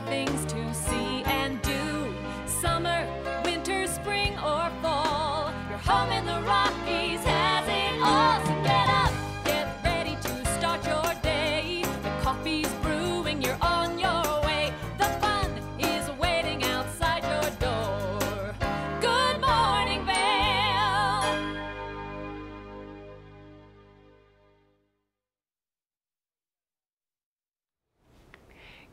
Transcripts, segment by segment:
things to see and do. Summer, winter, spring, or fall. Your home in the Rockies has it all. So get up, get ready to start your day. The coffee's brewing, you're on your way. The fun is waiting outside your door. Good morning, Vail.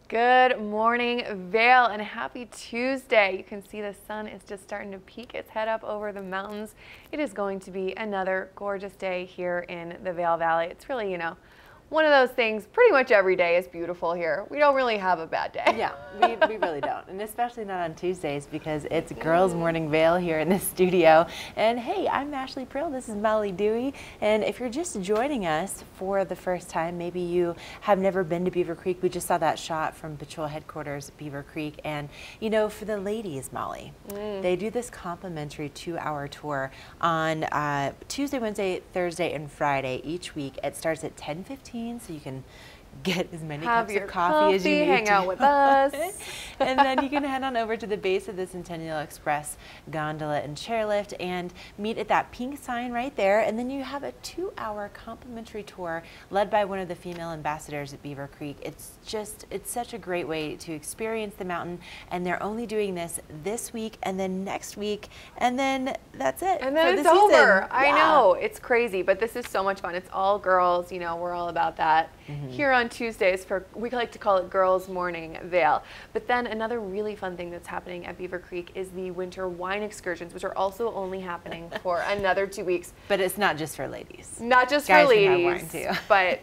Good morning, Vail, and happy Tuesday. You can see the sun is just starting to peek its head up over the mountains. It is going to be another gorgeous day here in the Vail Valley. It's really, you know, one of those things, pretty much every day is beautiful here. We don't really have a bad day. Yeah, we really don't, and especially not on Tuesdays because it's Girls Morning Vail here in the studio. And hey, I'm Ashley Prill, this is Molly Dewey, and if you're just joining us for the first time, maybe you have never been to Beaver Creek. We just saw that shot from Patrol Headquarters at Beaver Creek, and you know, for the ladies, Molly, they do this complimentary 2-hour tour on Tuesday, Wednesday, Thursday, and Friday each week. It starts at 10:15. So you can get as many cups of coffee as you need, hang out with us, and then you can head on over to the base of the Centennial Express gondola and chairlift and meet at that pink sign right there. And then you have a 2-hour complimentary tour led by one of the female ambassadors at Beaver Creek. It's such a great way to experience the mountain, and they're only doing this week and then next week, and then that's it. And then it's over. I know, it's crazy, but this is so much fun. It's all girls, you know, we're all about that. Here on Tuesdays, we like to call it Girls Morning Vail. But then another really fun thing that's happening at Beaver Creek is the winter wine excursions, which are also only happening for another 2 weeks. But it's not just for ladies. Not just Guys for ladies, can have wine too. But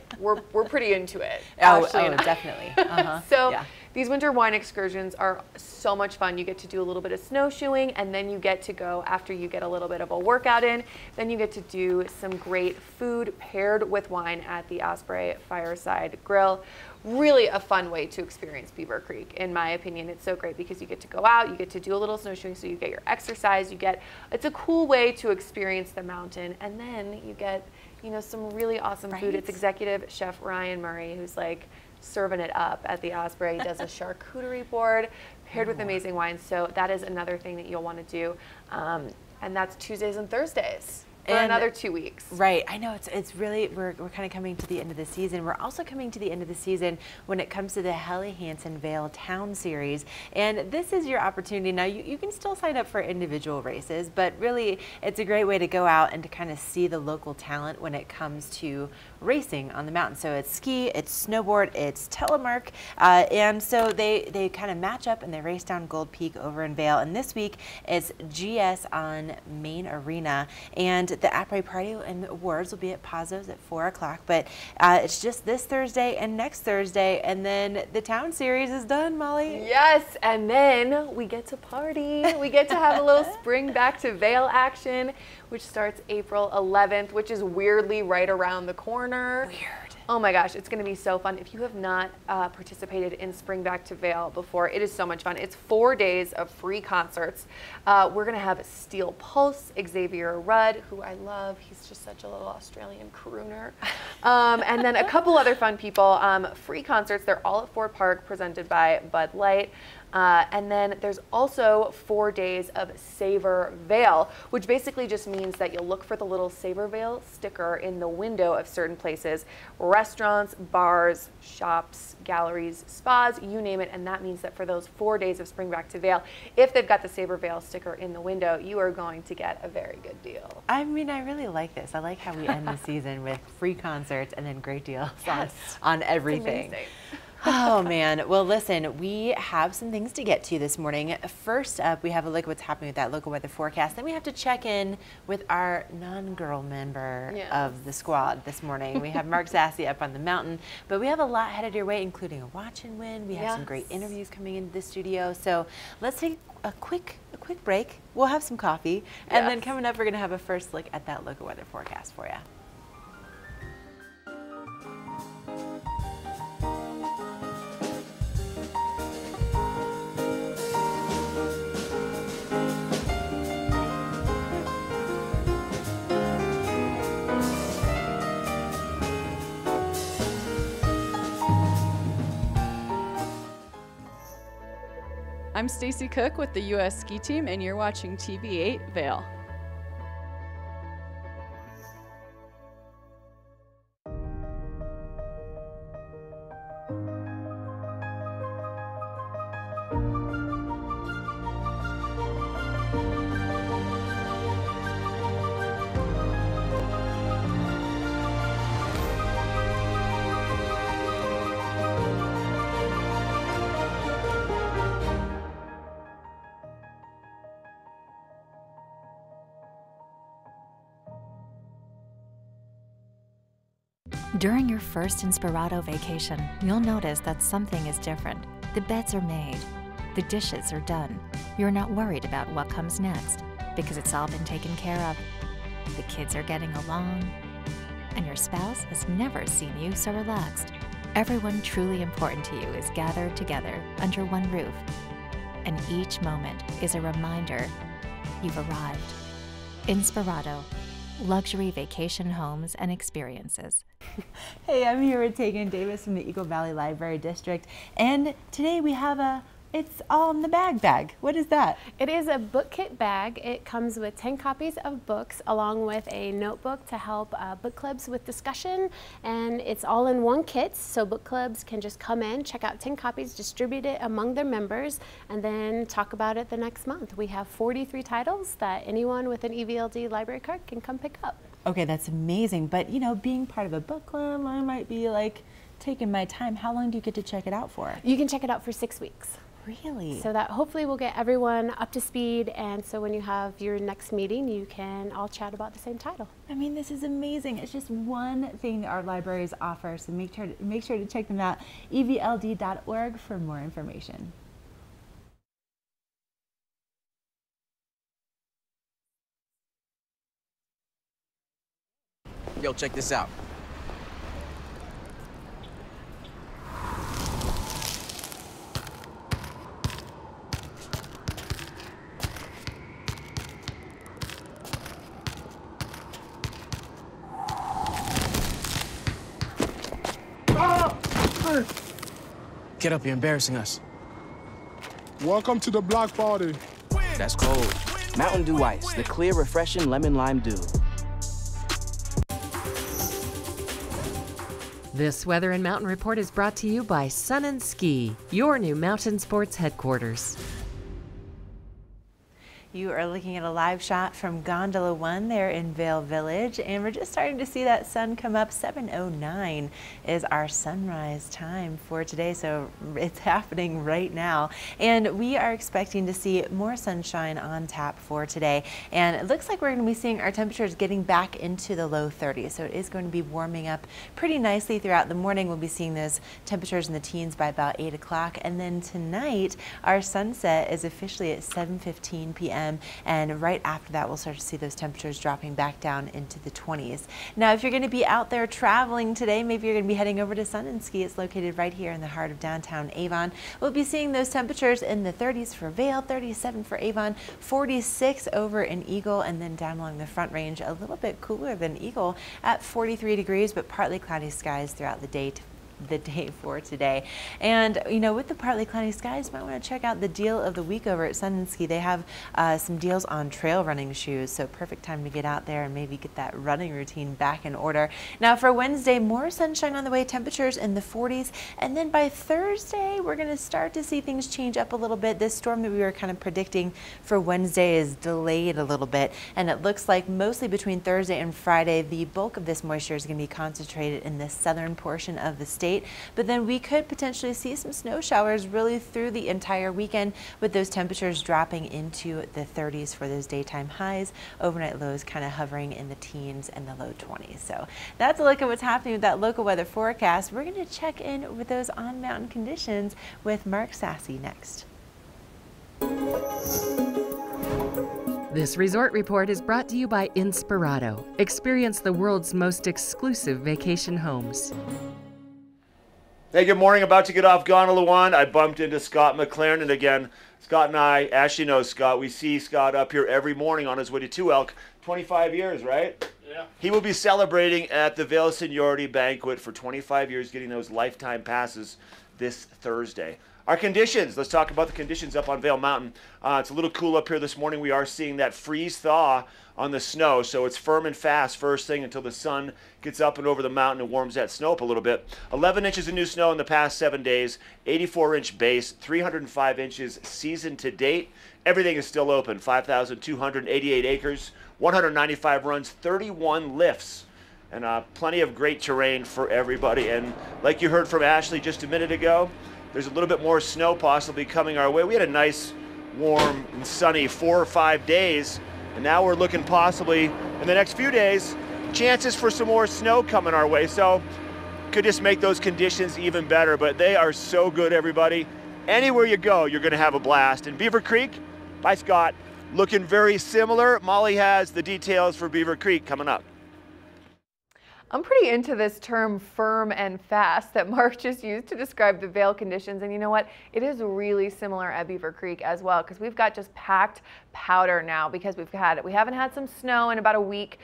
we're pretty into it. Oh, Ashley and I. definitely. So yeah. These winter wine excursions are so much fun. You get to do a little bit of snowshoeing, and then you get to go, after you get a little bit of a workout in, then you get to do some great food paired with wine at the Osprey Fireside Grill. Really a fun way to experience Beaver Creek, in my opinion. It's so great because you get to go out, you get to do a little snowshoeing, so you get your exercise, it's a cool way to experience the mountain, and then you get, you know, some really awesome food. It's Executive Chef Ryan Murray who's like serving it up at the Osprey. He does a charcuterie board paired with amazing wine. So that is another thing that you'll want to do. And that's Tuesdays and Thursdays for another 2 weeks. Right. I know it's really, we're kind of coming to the end of the season. We're also coming to the end of the season when it comes to the Helly Hansen Vail Town Series. And this is your opportunity. Now, you can still sign up for individual races, but really it's a great way to go out and to kind of see the local talent when it comes to racing on the mountain. So it's ski, it's snowboard, it's telemark, and so they kind of match up and they race down Gold Peak over in Vail. And this week it's GS on Main Arena, and the après party and the awards will be at Pazos at 4 o'clock. But it's just this Thursday and next Thursday, and then the Town Series is done, Molly. Yes, and then we get to party. We get to have a little spring back to Vail action, which starts April 11th, which is weirdly right around the corner. Weird. Oh my gosh, it's going to be so fun. If you have not participated in Spring Back to Vail before, it is so much fun. It's 4 days of free concerts. We're going to have Steel Pulse, Xavier Rudd, who I love. He's just such a little Australian crooner. And then a couple other fun people. Free concerts. They're all at Fort Park, presented by Bud Light. And then there's also 4 days of Savor Vail, which basically just means that you'll look for the little Savor Vail sticker in the window of certain places, restaurants, bars, shops, galleries, spas, you name it. And that means that for those 4 days of Spring Back to Vail, if they've got the Savor Vail sticker in the window, you are going to get a very good deal. I mean, I really like this. I like how we end the season with free concerts and then great deals on everything. Oh man, well listen, we have some things to get to this morning. First up, we have a look at what's happening with that local weather forecast. Then we have to check in with our non-girl member of the squad this morning. We have Mark Sassy up on the mountain, but we have a lot headed your way, including a watch and win. We have some great interviews coming into the studio. So let's take a quick break. We'll have some coffee, and then coming up, we're gonna have a first look at that local weather forecast for you. I'm Stacy Cook with the U.S. Ski Team, and you're watching TV8 Vail. During your first Inspirato vacation, you'll notice that something is different. The beds are made. The dishes are done. You're not worried about what comes next because it's all been taken care of. The kids are getting along, and your spouse has never seen you so relaxed. Everyone truly important to you is gathered together under one roof, and each moment is a reminder you've arrived. Inspirato. Luxury vacation homes and experiences. Hey, I'm here with Tegan Davis from the Eagle Valley Library District, and today we have it's all in the bag. What is that? It is a book kit bag. It comes with 10 copies of books along with a notebook to help book clubs with discussion, and it's all in one kit, so book clubs can just come in, check out 10 copies, distribute it among their members, and then talk about it the next month. We have 43 titles that anyone with an EVLD library card can come pick up. Okay, that's amazing, but you know, being part of a book club, I might be like taking my time. How long do you get to check it out for? You can check it out for 6 weeks. Really? So that hopefully will get everyone up to speed, and so when you have your next meeting, you can all chat about the same title. I mean, this is amazing. It's just one thing that our libraries offer, so make sure to check them out. evld.org for more information. Yo, check this out. Get up, you're embarrassing us. Welcome to the block party. That's cold. Mountain Dew Ice, the clear, refreshing lemon lime dew. This Weather and Mountain Report is brought to you by Sun and Ski, your new mountain sports headquarters. You are looking at a live shot from Gondola 1 there in Vail Village, and we're just starting to see that sun come up. 7:09 is our sunrise time for today, so it's happening right now. And we are expecting to see more sunshine on tap for today. And it looks like we're going to be seeing our temperatures getting back into the low 30s, so it is going to be warming up pretty nicely throughout the morning. We'll be seeing those temperatures in the teens by about 8 o'clock. And then tonight, our sunset is officially at 7:15 p.m. And right after that, we'll start to see those temperatures dropping back down into the 20s. Now, if you're going to be out there traveling today, maybe you're going to be heading over to Sun and Ski. It's located right here in the heart of downtown Avon. We'll be seeing those temperatures in the 30s for Vail, 37 for Avon, 46 over in Eagle, and then down along the Front Range, a little bit cooler than Eagle at 43 degrees, but partly cloudy skies throughout the day for today. And you know, with the partly cloudy skies, you might want to check out the deal of the week over at Sun and Ski. They have some deals on trail running shoes, so perfect time to get out there and maybe get that running routine back in order. Now for Wednesday, more sunshine on the way, temperatures in the 40s, and then by Thursday we're going to start to see things change up a little bit. This storm that we were kind of predicting for Wednesday is delayed a little bit, and it looks like mostly between Thursday and Friday the bulk of this moisture is going to be concentrated in the southern portion of the state. But then we could potentially see some snow showers really through the entire weekend, with those temperatures dropping into the 30s for those daytime highs, overnight lows kind of hovering in the teens and the low 20s. So that's a look at what's happening with that local weather forecast. We're going to check in with those on-mountain conditions with Mark Sassy next. This resort report is brought to you by Inspirato. Experience the world's most exclusive vacation homes. Hey, good morning. About to get off Gondola 1. I bumped into Scott McLaren, and again, Scott and I, Ashley knows Scott, we see Scott up here every morning on his way to 2 Elk. 25 years, right? He will be celebrating at the Vail Seniority Banquet for 25 years, getting those lifetime passes this Thursday. Our conditions, let's talk about the conditions up on Vail Mountain. It's a little cool up here this morning. We are seeing that freeze thaw on the snow, so it's firm and fast first thing until the sun gets up and over the mountain and warms that snow up a little bit. 11 inches of new snow in the past 7 days, 84-inch base, 305 inches season to date. Everything is still open, 5,288 acres, 195 runs, 31 lifts, and plenty of great terrain for everybody. And like you heard from Ashley just a minute ago, there's a little bit more snow possibly coming our way. We had a nice, warm, and sunny 4 or 5 days, and now we're looking possibly in the next few days, chances for some more snow coming our way. So could just make those conditions even better, but they are so good, everybody. Anywhere you go, you're gonna have a blast. And Beaver Creek, by Scott, looking very similar. Molly has the details for Beaver Creek coming up. I'm pretty into this term firm and fast that Mark just used to describe the Vail conditions. And you know what? It is really similar at Beaver Creek as well, because we've got just packed powder now because we haven't had some snow in about a week.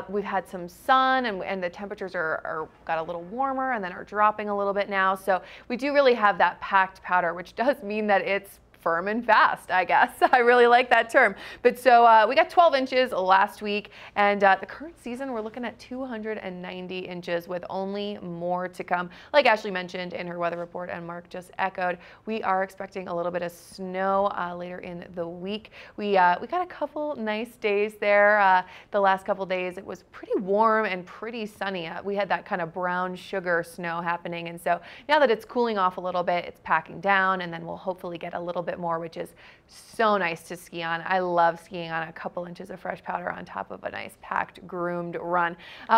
We've had some sun and the temperatures are got a little warmer and then are dropping a little bit now. So we do really have that packed powder, which does mean that it's firm and fast, I guess. I really like that term. But so we got 12 inches last week, and the current season we're looking at 290 inches with only more to come. Like Ashley mentioned in her weather report and Mark just echoed, we are expecting a little bit of snow later in the week. We got a couple nice days there. The last couple days it was pretty warm and pretty sunny. We had that kind of brown sugar snow happening, and so now that it's cooling off a little bit, it's packing down, and then we'll hopefully get a little bit more, which is so nice to ski on. I love skiing on a couple inches of fresh powder on top of a nice packed groomed run.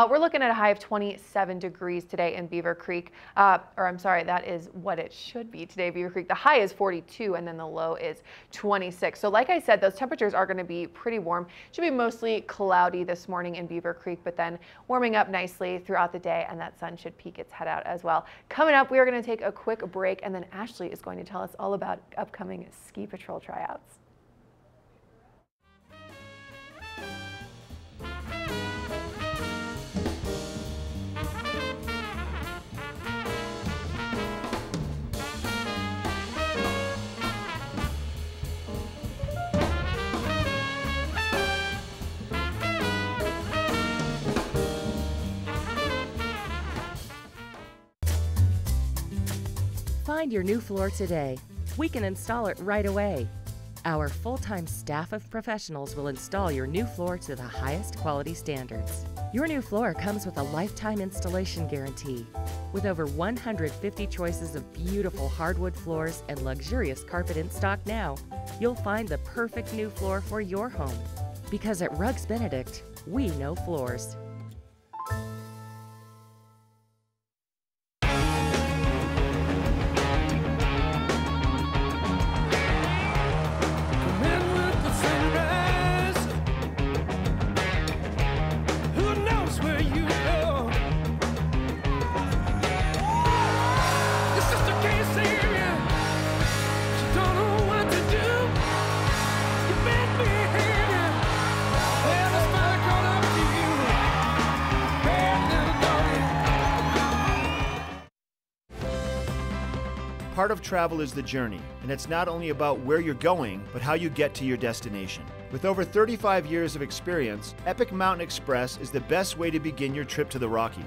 We're looking at a high of 27 degrees today in Beaver Creek, or I'm sorry, that is what it should be today, Beaver Creek. The high is 42 and then the low is 26. So like I said, those temperatures are going to be pretty warm. Should be mostly cloudy this morning in Beaver Creek, but then warming up nicely throughout the day, and that sun should peek its head out as well. Coming up, we are going to take a quick break, and then Ashley is going to tell us all about upcoming ski patrol tryouts. Find your new floor today. We can install it right away. Our full-time staff of professionals will install your new floor to the highest quality standards. Your new floor comes with a lifetime installation guarantee. With over 150 choices of beautiful hardwood floors and luxurious carpet in stock now, you'll find the perfect new floor for your home. Because at Rugs Benedict, we know floors. Part of travel is the journey, and it's not only about where you're going, but how you get to your destination. With over 35 years of experience, Epic Mountain Express is the best way to begin your trip to the Rockies.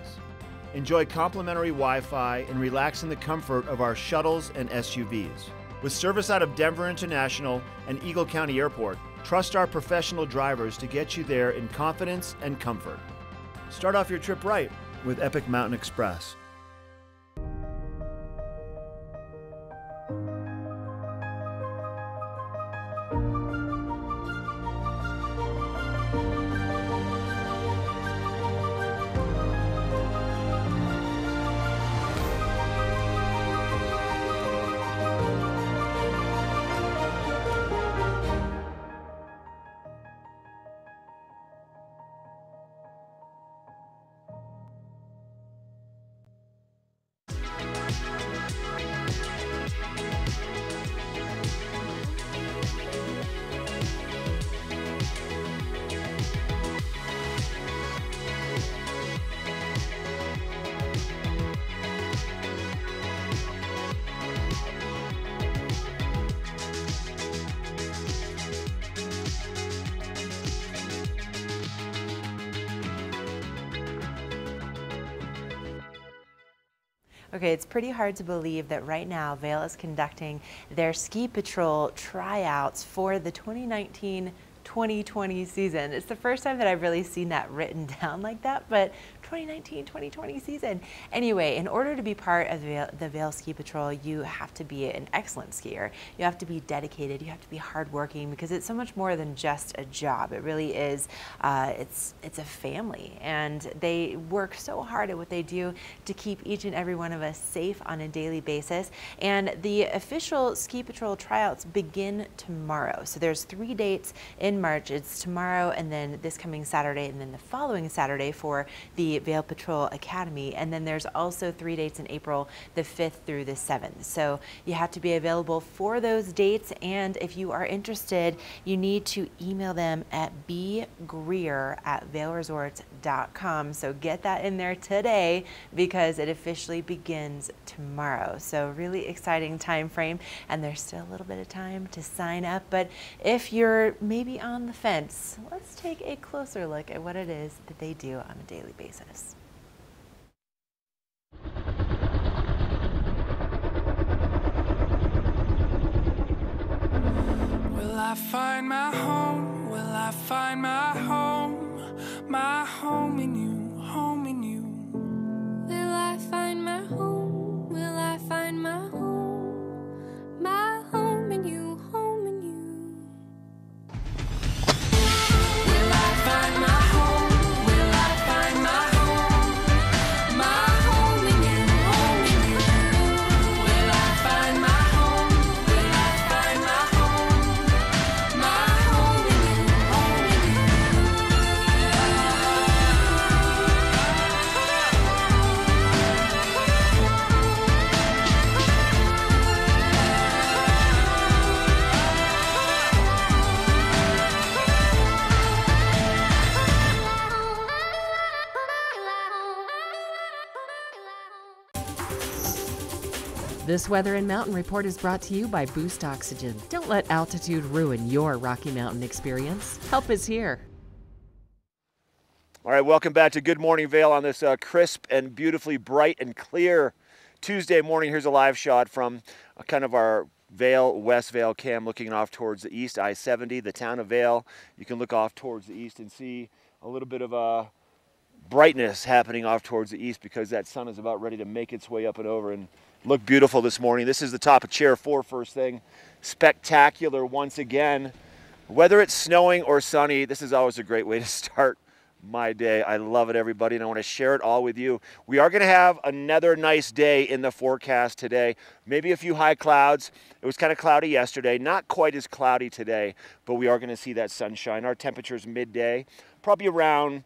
Enjoy complimentary Wi-Fi and relax in the comfort of our shuttles and SUVs. With service out of Denver International and Eagle County Airport, trust our professional drivers to get you there in confidence and comfort. Start off your trip right with Epic Mountain Express. Okay, it's pretty hard to believe that right now Vail is conducting their Ski Patrol tryouts for the 2019-2020 season. It's the first time that I've really seen that written down like that, but 2019-2020 season. Anyway, in order to be part of the Vail Ski Patrol, you have to be an excellent skier. You have to be dedicated. You have to be hardworking, because it's so much more than just a job. It really is. It's a family, and they work so hard at what they do to keep each and every one of us safe on a daily basis. And the official Ski Patrol tryouts begin tomorrow. So there's 3 dates in March. It's tomorrow, and then this coming Saturday, and then the following Saturday for the Vail Patrol Academy. And then there's also 3 dates in April, the 5th through the 7th. So you have to be available for those dates. And if you are interested, you need to email them at bgreer@vailresorts.com. So get that in there today, because it officially begins tomorrow. So really exciting time frame, and there's still a little bit of time to sign up. But if you're maybe on the fence, let's take a closer look at what it is that they do on a daily basis. Will I find my home? Will I find my home? My home in you, home in you. Will I find my home? Will I find my home? My home in you, home in you. Will I find my home? Will I find my home? My home in you, home in you. Will I find my home? Will I find my home? My home in you, home in you. This Weather and Mountain Report is brought to you by Boost Oxygen. Don't let altitude ruin your Rocky Mountain experience. Help is here. All right, welcome back to Good Morning Vail on this crisp and beautifully bright and clear Tuesday morning. Here's a live shot from kind of our Vail, West Vail cam, looking off towards the east, I-70, the town of Vail. You can look off towards the east and see a little bit of brightness happening off towards the east, because that sun is about ready to make its way up and over and look beautiful this morning. This is the top of Chair 4 first thing. Spectacular once again. Whether it's snowing or sunny, this is always a great way to start my day. I love it, everybody, and I want to share it all with you. We are going to have another nice day in the forecast today. Maybe a few high clouds. It was kind of cloudy yesterday, not quite as cloudy today, but we are going to see that sunshine. Our temperatures midday, probably around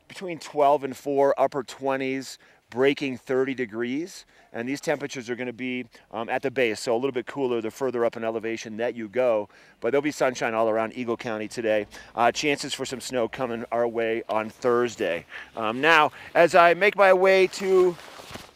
between 12 and 4, upper 20s, breaking 30 degrees. And these temperatures are going to be at the base, so a little bit cooler the further up in elevation that you go. But there'll be sunshine all around Eagle County today. Chances for some snow coming our way on Thursday. Now, as I make my way to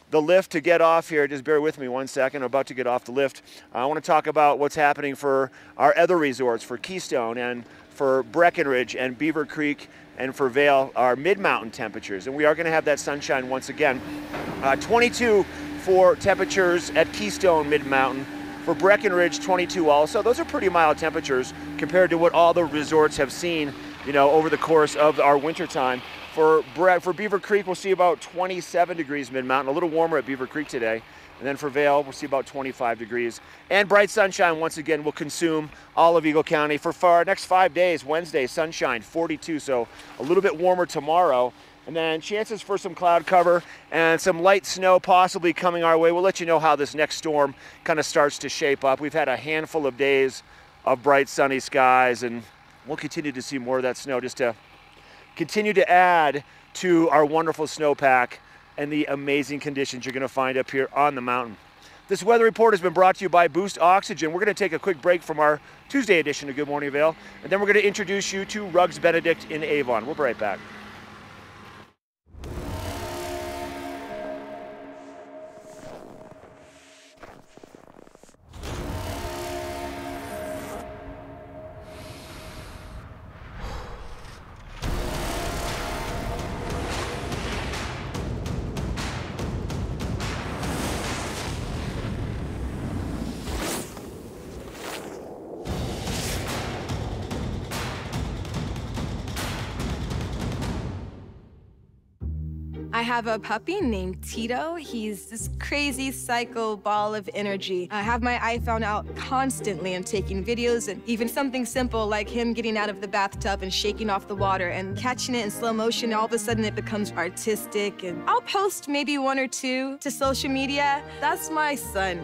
the lift to get off here, just bear with me 1 second. I'm about to get off the lift. I want to talk about what's happening for our other resorts, for Keystone and for Breckenridge and Beaver Creek, and for Vail, our mid-mountain temperatures. And we are going to have that sunshine once again. 22 for temperatures at Keystone Mid-Mountain. For Breckenridge, 22 also. Those are pretty mild temperatures compared to what all the resorts have seen, you know, over the course of our winter time. For Beaver Creek, we'll see about 27 degrees mid-mountain, a little warmer at Beaver Creek today. And then for Vail, we'll see about 25 degrees. And bright sunshine, once again, will consume all of Eagle County. For our next 5 days, Wednesday, sunshine, 42, so a little bit warmer tomorrow. And then chances for some cloud cover and some light snow possibly coming our way. We'll let you know how this next storm kind of starts to shape up. We've had a handful of days of bright sunny skies, and we'll continue to see more of that snow just to continue to add to our wonderful snowpack and the amazing conditions you're going to find up here on the mountain. This weather report has been brought to you by Boost Oxygen. We're going to take a quick break from our Tuesday edition of Good Morning Vail, and then we're going to introduce you to Rugs Benedict in Avon. We'll be right back. I have a puppy named Tito. He's this crazy psycho ball of energy. I have my iPhone out constantly and taking videos, and even something simple like him getting out of the bathtub and shaking off the water and catching it in slow motion. All of a sudden it becomes artistic, and I'll post maybe 1 or 2 to social media. That's my son.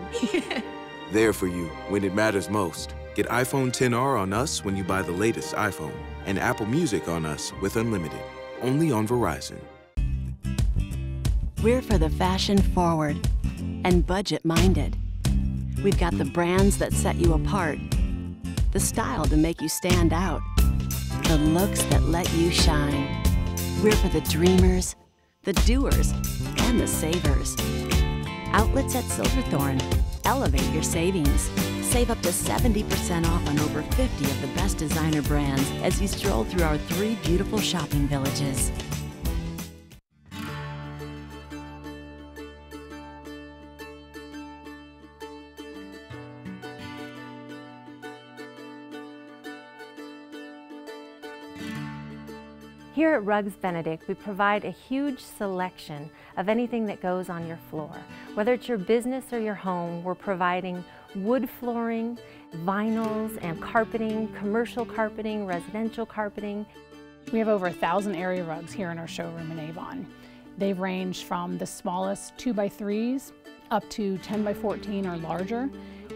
There for you when it matters most. Get iPhone XR on us when you buy the latest iPhone, and Apple Music on us with Unlimited. Only on Verizon. We're for the fashion forward and budget minded. We've got the brands that set you apart, the style to make you stand out, the looks that let you shine. We're for the dreamers, the doers, and the savers. Outlets at Silverthorne. Elevate your savings. Save up to 70% off on over 50 of the best designer brands as you stroll through our 3 beautiful shopping villages. Here at Rugs Benedict, we provide a huge selection of anything that goes on your floor. Whether it's your business or your home, we're providing wood flooring, vinyls and carpeting, commercial carpeting, residential carpeting. We have over 1,000 area rugs here in our showroom in Avon. They range from the smallest 2x3s up to 10x14 or larger.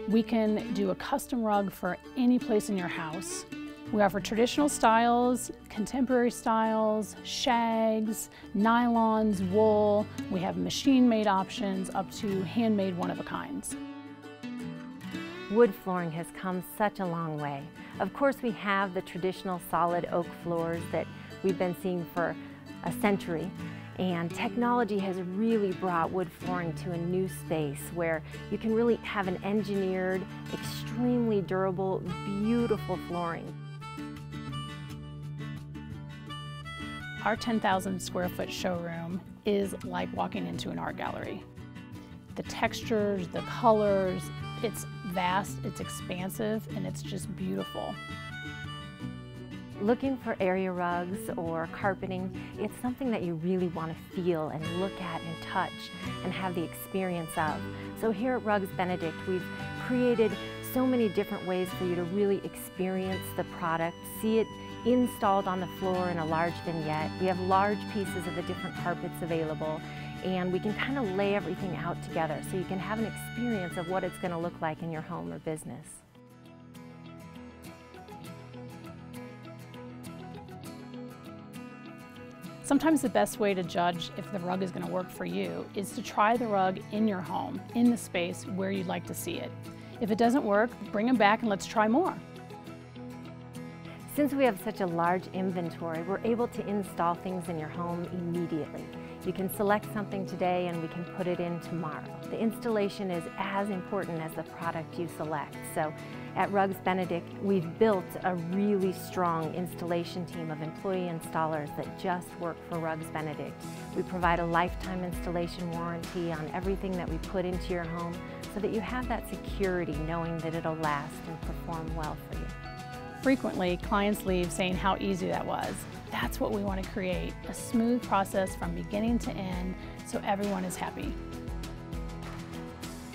We can do a custom rug for any place in your house. We offer traditional styles, contemporary styles, shags, nylons, wool. We have machine-made options up to handmade one-of-a-kinds. Wood flooring has come such a long way. Of course, we have the traditional solid oak floors that we've been seeing for a century. And technology has really brought wood flooring to a new space where you can really have an engineered, extremely durable, beautiful flooring. Our 10,000 square foot showroom is like walking into an art gallery. The textures, the colors, it's vast, it's expansive, and it's just beautiful. Looking for area rugs or carpeting, it's something that you really want to feel and look at and touch and have the experience of. So here at Rugs Benedict, we've created so many different ways for you to really experience the product, see it installed on the floor in a large vignette. We have large pieces of the different carpets available, and we can kind of lay everything out together so you can have an experience of what it's going to look like in your home or business. Sometimes the best way to judge if the rug is going to work for you is to try the rug in your home, in the space where you'd like to see it. If it doesn't work, bring them back and let's try more. Since we have such a large inventory, we're able to install things in your home immediately. You can select something today and we can put it in tomorrow. The installation is as important as the product you select. So at Rugs Benedict, we've built a really strong installation team of employee installers that just work for Rugs Benedict. We provide a lifetime installation warranty on everything that we put into your home so that you have that security knowing that it'll last and perform well for you. Frequently, clients leave saying how easy that was. That's what we want to create, a smooth process from beginning to end so everyone is happy.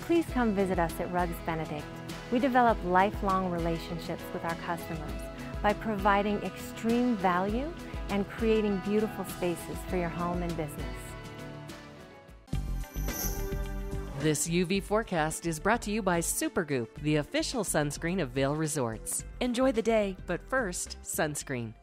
Please come visit us at Rugs Benedict. We develop lifelong relationships with our customers by providing extreme value and creating beautiful spaces for your home and business. This UV forecast is brought to you by Supergoop, the official sunscreen of Vail Resorts. Enjoy the day, but first, sunscreen.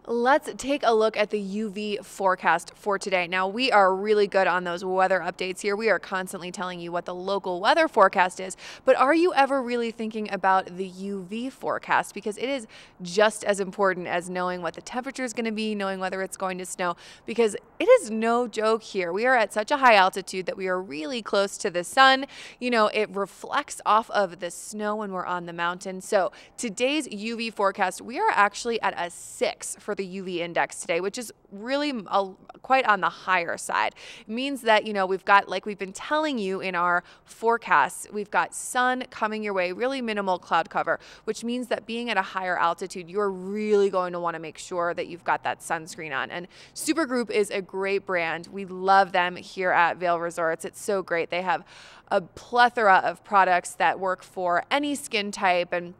Let's take a look at the UV forecast for today. Now, we are really good on those weather updates here. We are constantly telling you what the local weather forecast is, but are you ever really thinking about the UV forecast? Because it is just as important as knowing what the temperature is going to be, knowing whether it's going to snow, because it is no joke here. We are at such a high altitude that we are really close to the sun. You know, it reflects off of the snow when we're on the mountain. So today's UV forecast, we are actually at a 6 for for the UV index today, which is really quite on the higher side. It means that, you know, we've got, like we've been telling you in our forecasts, we've got sun coming your way, really minimal cloud cover, which means that being at a higher altitude, you're really going to want to make sure that you've got that sunscreen on. And Supergroup is a great brand. We love them here at Vail Resorts. It's so great. They have a plethora of products that work for any skin type. And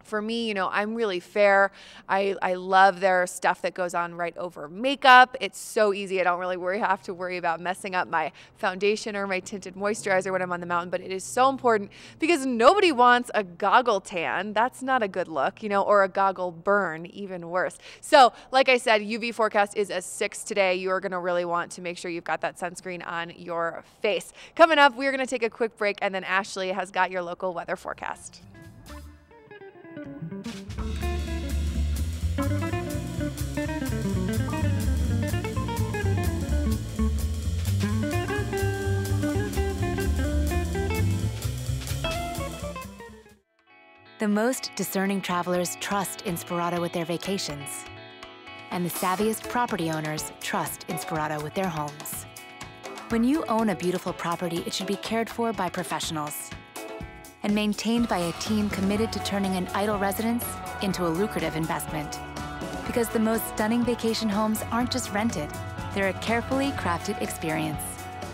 for me, you know, I'm really fair. I love their stuff that goes on right over makeup. It's so easy. I don't really have to worry about messing up my foundation or my tinted moisturizer when I'm on the mountain, but it is so important because nobody wants a goggle tan. That's not a good look, you know, or a goggle burn, even worse. So like I said, UV forecast is a 6 today. You are going to really want to make sure you've got that sunscreen on your face. Coming up, we're going to take a quick break, and then Ashley has got your local weather forecast. The most discerning travelers trust Inspirato with their vacations. And the savviest property owners trust Inspirato with their homes. When you own a beautiful property, it should be cared for by professionals and maintained by a team committed to turning an idle residence into a lucrative investment. Because the most stunning vacation homes aren't just rented, they're a carefully crafted experience.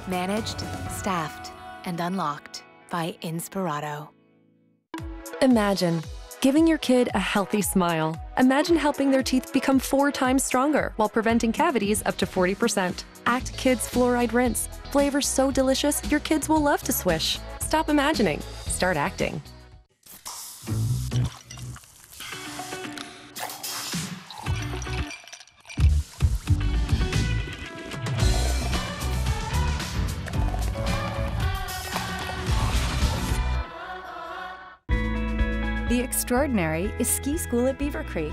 Managed, staffed, and unlocked by Inspirato. Imagine giving your kid a healthy smile. Imagine helping their teeth become 4 times stronger while preventing cavities up to 40%. Act Kids Fluoride Rinse. Flavor so delicious, your kids will love to swish. Stop imagining. Start acting. The Extraordinary is ski school at Beaver Creek.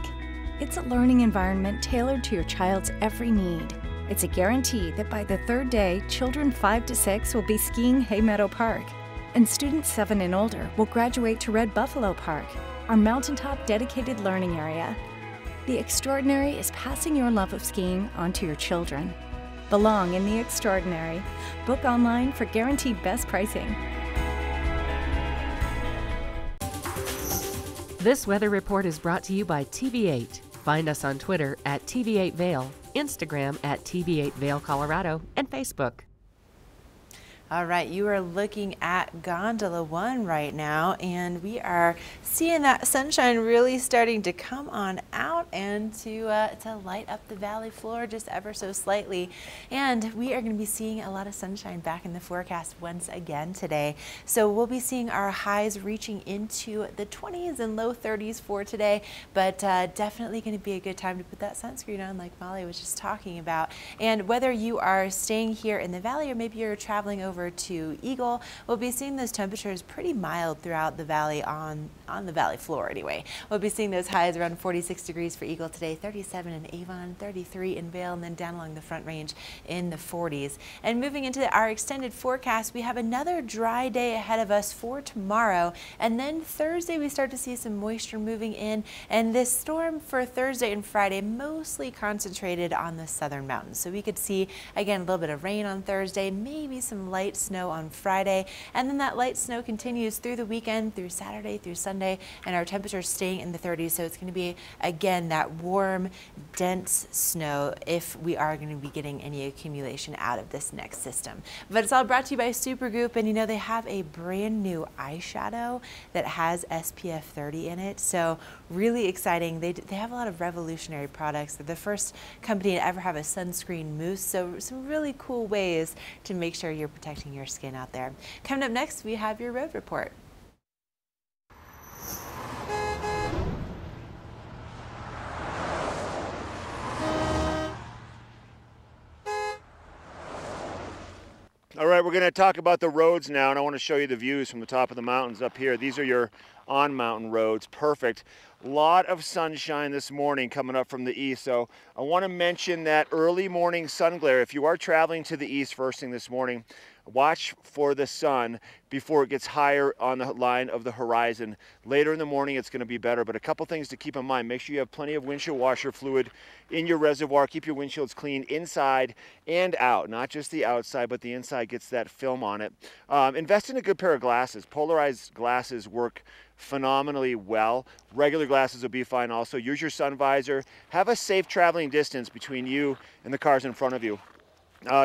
It's a learning environment tailored to your child's every need. It's a guarantee that by the 3rd day, children 5 to 6 will be skiing Hay Meadow Park, and students 7 and older will graduate to Red Buffalo Park, our mountaintop dedicated learning area. The Extraordinary is passing your love of skiing onto your children. Belong in the Extraordinary. Book online for guaranteed best pricing. This weather report is brought to you by TV8. Find us on Twitter at TV8 Vail, Instagram at TV8 Vail, Colorado, and Facebook. All right, you are looking at Gondola 1 right now, and we are seeing that sunshine really starting to come on out and to light up the valley floor just ever so slightly. And we are going to be seeing a lot of sunshine back in the forecast once again today. So we'll be seeing our highs reaching into the 20s and low 30s for today, but definitely going to be a good time to put that sunscreen on like Molly was just talking about. And whether you are staying here in the valley or maybe you're traveling over to Eagle, we'll be seeing those temperatures pretty mild throughout the valley on the valley floor anyway. We'll be seeing those highs around 46 degrees for Eagle today, 37 in Avon, 33 in Vail, and then down along the Front Range in the 40s. And moving into our extended forecast, we have another dry day ahead of us for tomorrow, and then Thursday we start to see some moisture moving in, and this storm for Thursday and Friday mostly concentrated on the southern mountains. So we could see again a little bit of rain on Thursday, maybe some light snow on Friday, and then that light snow continues through the weekend, through Saturday, through Sunday, and our temperatures staying in the 30s. So it's going to be again that warm, dense snow if we are going to be getting any accumulation out of this next system. But it's all brought to you by Supergroup, and you know they have a brand new eyeshadow that has SPF 30 in it. So really exciting. They have a lot of revolutionary products. They're the first company to ever have a sunscreen mousse. So some really cool ways to make sure you're protecting your skin out there. Coming up next, we have your road report. All right, we're going to talk about the roads now, and I want to show you the views from the top of the mountains up here. These are your on mountain roads. Perfect. Lot of sunshine this morning coming up from the east. So I want to mention that early morning sun glare. If you are traveling to the east first thing this morning, watch for the sun before it gets higher on the line of the horizon. Later in the morning, it's going to be better, but a couple things to keep in mind. Make sure you have plenty of windshield washer fluid in your reservoir. Keep your windshields clean inside and out, not just the outside, but the inside gets that film on it. Invest in a good pair of glasses. Polarized glasses work phenomenally well. Regular glasses will be fine also. Use your sun visor. Have a safe traveling distance between you and the cars in front of you.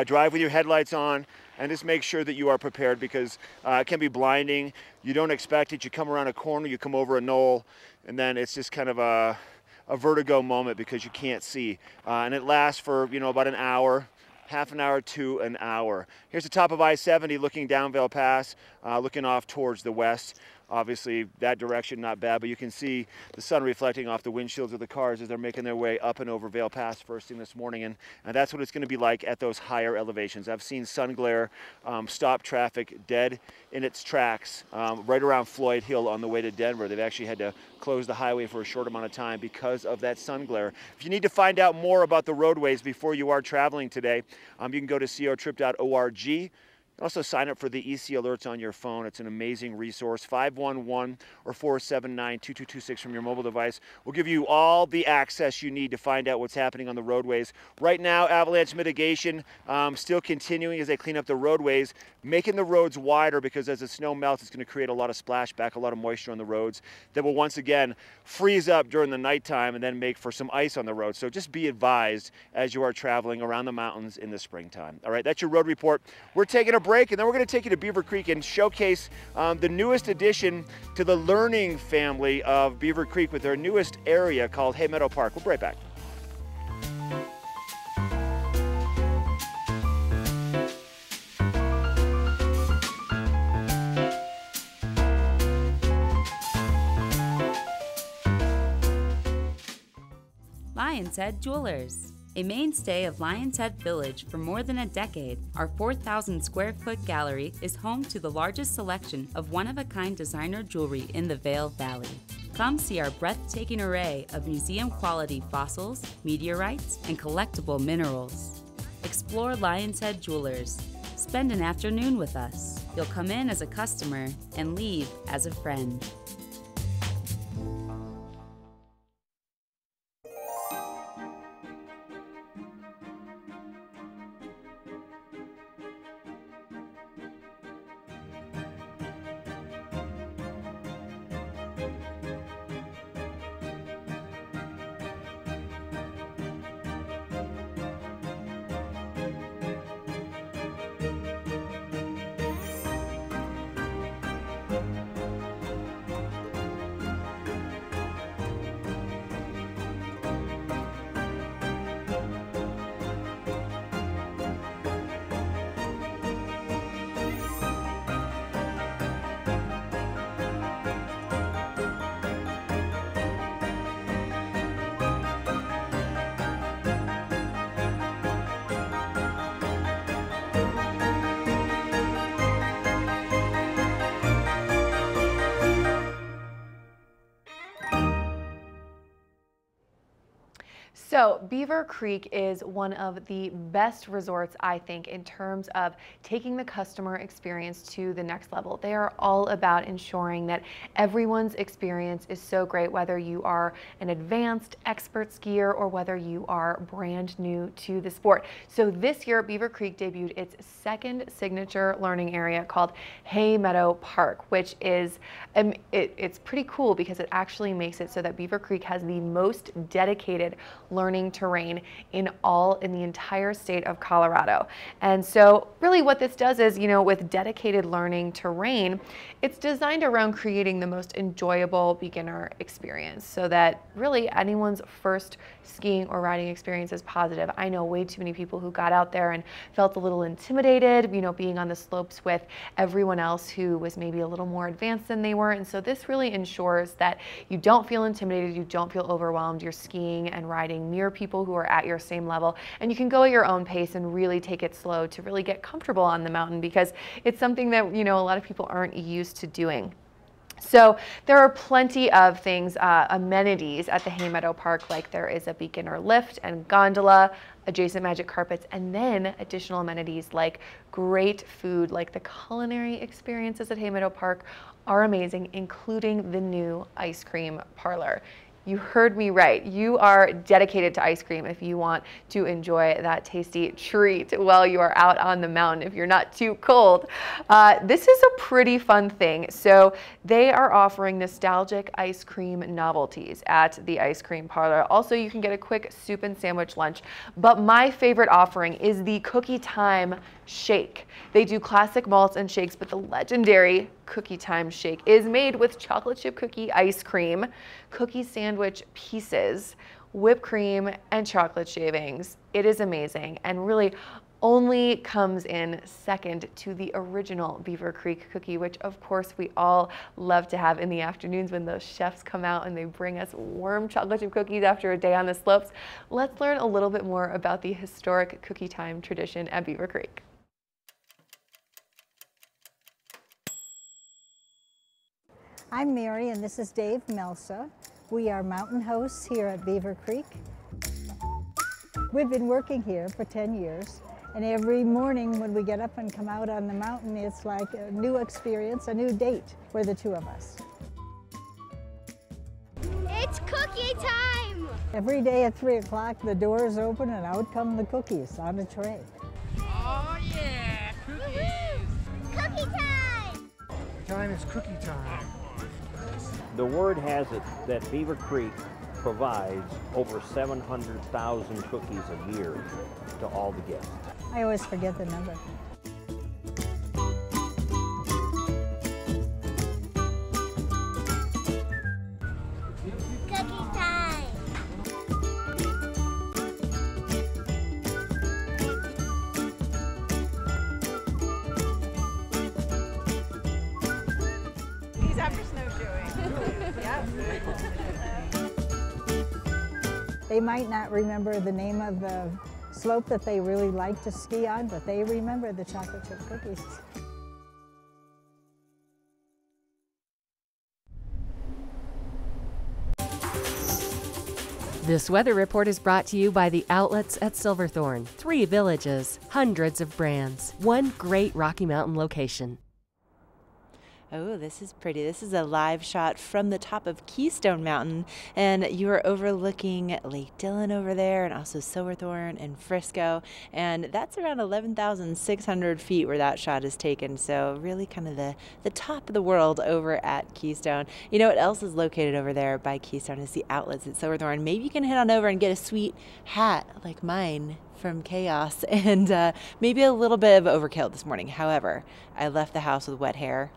Drive with your headlights on, and just make sure that you are prepared, because it can be blinding. You don't expect it. You come around a corner, you come over a knoll, and then it's just kind of a vertigo moment because you can't see. And it lasts for, you know, about an hour, half an hour to an hour. Here's the top of I-70 looking down Vail Pass, looking off towards the west. Obviously, that direction not bad, but you can see the sun reflecting off the windshields of the cars as they're making their way up and over Vail Pass first thing this morning, and that's what it's going to be like at those higher elevations. I've seen sun glare stop traffic dead in its tracks right around Floyd Hill on the way to Denver. They've actually had to close the highway for a short amount of time because of that sun glare. If you need to find out more about the roadways before you are traveling today, you can go to cotrip.org. Also sign up for the EC alerts on your phone. It's an amazing resource. 511 or 479-2226 from your mobile device will give you all the access you need to find out what's happening on the roadways. Right now, avalanche mitigation still continuing as they clean up the roadways, making the roads wider, because as the snow melts, it's going to create a lot of splashback, a lot of moisture on the roads that will once again freeze up during the nighttime and then make for some ice on the road. So just be advised as you are traveling around the mountains in the springtime. All right, that's your road report. We're taking a break, and then we're going to take you to Beaver Creek and showcase the newest addition to the learning family of Beaver Creek with their newest area called Hay Meadow Park. We'll be right back. Lion's Head Jewelers. A mainstay of Lion's Head Village for more than a decade, our 4,000 square foot gallery is home to the largest selection of one-of-a-kind designer jewelry in the Vail Valley. Come see our breathtaking array of museum-quality fossils, meteorites, and collectible minerals. Explore Lion's Head Jewelers. Spend an afternoon with us. You'll come in as a customer and leave as a friend. So Beaver Creek is one of the best resorts, I think, in terms of taking the customer experience to the next level. They are all about ensuring that everyone's experience is so great, whether you are an advanced expert skier or whether you are brand new to the sport. So this year, Beaver Creek debuted its second signature learning area called Hay Meadow Park, which is, it's pretty cool because it actually makes it so that Beaver Creek has the most dedicated learning terrain in the entire state of Colorado. And so really what this does is, you know, with dedicated learning terrain, it's designed around creating the most enjoyable beginner experience so that really anyone's first skiing or riding experience is positive. I know way too many people who got out there and felt a little intimidated, you know, being on the slopes with everyone else who was maybe a little more advanced than they were. And so this really ensures that you don't feel intimidated, you don't feel overwhelmed, you're skiing and riding near people who are at your same level, and you can go at your own pace and really take it slow to really get comfortable on the mountain, because it's something that, you know, a lot of people aren't used to doing. So there are plenty of things, amenities at the Haymeadow Park, like there is a beginner lift and gondola, adjacent magic carpets, and then additional amenities like great food, like the culinary experiences at Haymeadow Park are amazing, including the new ice cream parlor. You heard me right. You are dedicated to ice cream if you want to enjoy that tasty treat while you are out on the mountain, if you're not too cold. This is a pretty fun thing. So they are offering nostalgic ice cream novelties at the ice cream parlor. Also, you can get a quick soup and sandwich lunch. But my favorite offering is the Cookie Time Shake. They do classic malts and shakes, but the legendary Cookie Time Shake is made with chocolate chip cookie ice cream, cookie sandwich pieces, whipped cream, and chocolate shavings. It is amazing and really only comes in second to the original Beaver Creek cookie, which of course we all love to have in the afternoons when those chefs come out and they bring us warm chocolate chip cookies after a day on the slopes. Let's learn a little bit more about the historic Cookie Time tradition at Beaver Creek. I'm Mary and this is Dave Melsa. We are mountain hosts here at Beaver Creek. We've been working here for 10 years and every morning when we get up and come out on the mountain, it's like a new experience, a new date for the two of us. It's cookie time! Every day at 3 o'clock the doors open and out come the cookies on a tray. Oh yeah, cookies! Cookie time! Time is cookie time. The word has it that Beaver Creek provides over 700,000 cookies a year to all the guests. I always forget the number. Cookie time! He's after snowshoeing. Yep. They might not remember the name of the slope that they really like to ski on, but they remember the chocolate chip cookies. This weather report is brought to you by the outlets at Silverthorne. 3 villages, hundreds of brands, one great Rocky Mountain location. Oh, this is pretty. This is a live shot from the top of Keystone Mountain, and you are overlooking Lake Dillon over there and also Silverthorne and Frisco, and that's around 11,600 feet where that shot is taken, so really kind of the top of the world over at Keystone. You know what else is located over there by Keystone is the outlets at Silverthorne. Maybe you can head on over and get a sweet hat like mine from Chaos, and maybe a little bit of overkill this morning. However, I left the house with wet hair.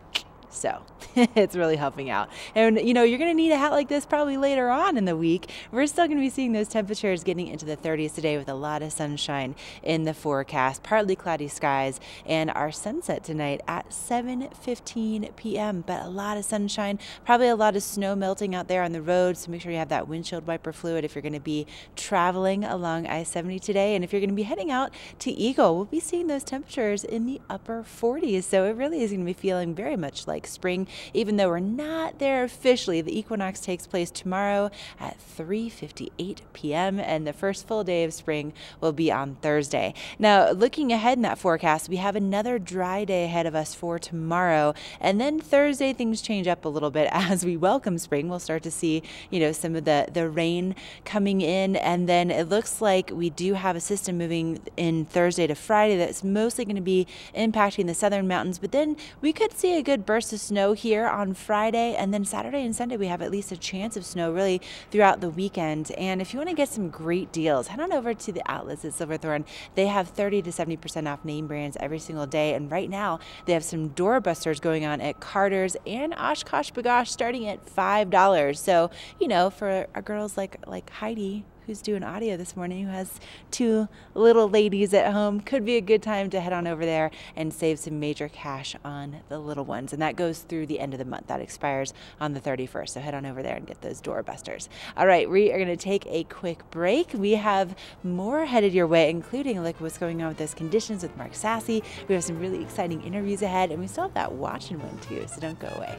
So it's really helping out. And you know, you're going to need a hat like this probably later on in the week. We're still going to be seeing those temperatures getting into the 30s today with a lot of sunshine in the forecast, partly cloudy skies, and our sunset tonight at 7:15 p.m. But a lot of sunshine, probably a lot of snow melting out there on the road. So make sure you have that windshield wiper fluid if you're going to be traveling along I-70 today. And if you're going to be heading out to Eagle, we'll be seeing those temperatures in the upper 40s. So it really is going to be feeling very much like spring, even though we're not there officially. The equinox takes place tomorrow at 3:58 p.m. and the first full day of spring will be on Thursday. Now, looking ahead in that forecast, we have another dry day ahead of us for tomorrow, and then Thursday things change up a little bit as we welcome spring. We'll start to see, you know, some of the rain coming in, and then it looks like we do have a system moving in Thursday to Friday that's mostly going to be impacting the southern mountains, but then we could see a good burst of snow here on Friday, and then Saturday and Sunday we have at least a chance of snow really throughout the weekend. And if you want to get some great deals, head on over to the outlets at Silverthorne. They have 30 to 70% off name brands every single day, and right now they have some doorbusters going on at Carter's and Oshkosh B'gosh starting at $5. So, you know, for our girls like Heidi, who's doing audio this morning, who has 2 little ladies at home, could be a good time to head on over there and save some major cash on the little ones. And that goes through the end of the month. That expires on the 31st. So head on over there and get those doorbusters. All right, we are going to take a quick break. We have more headed your way, including like what's going on with those conditions with Mark Sassy. We have some really exciting interviews ahead, and we still have that watching one too, so don't go away.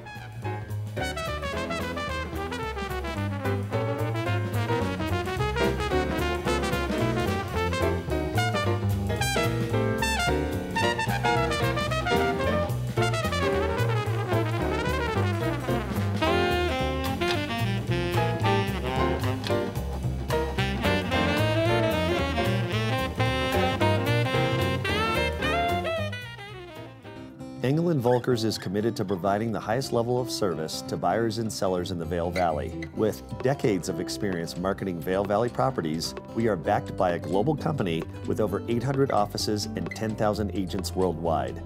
Engel & Volkers is committed to providing the highest level of service to buyers and sellers in the Vail Valley. With decades of experience marketing Vail Valley properties, we are backed by a global company with over 800 offices and 10,000 agents worldwide.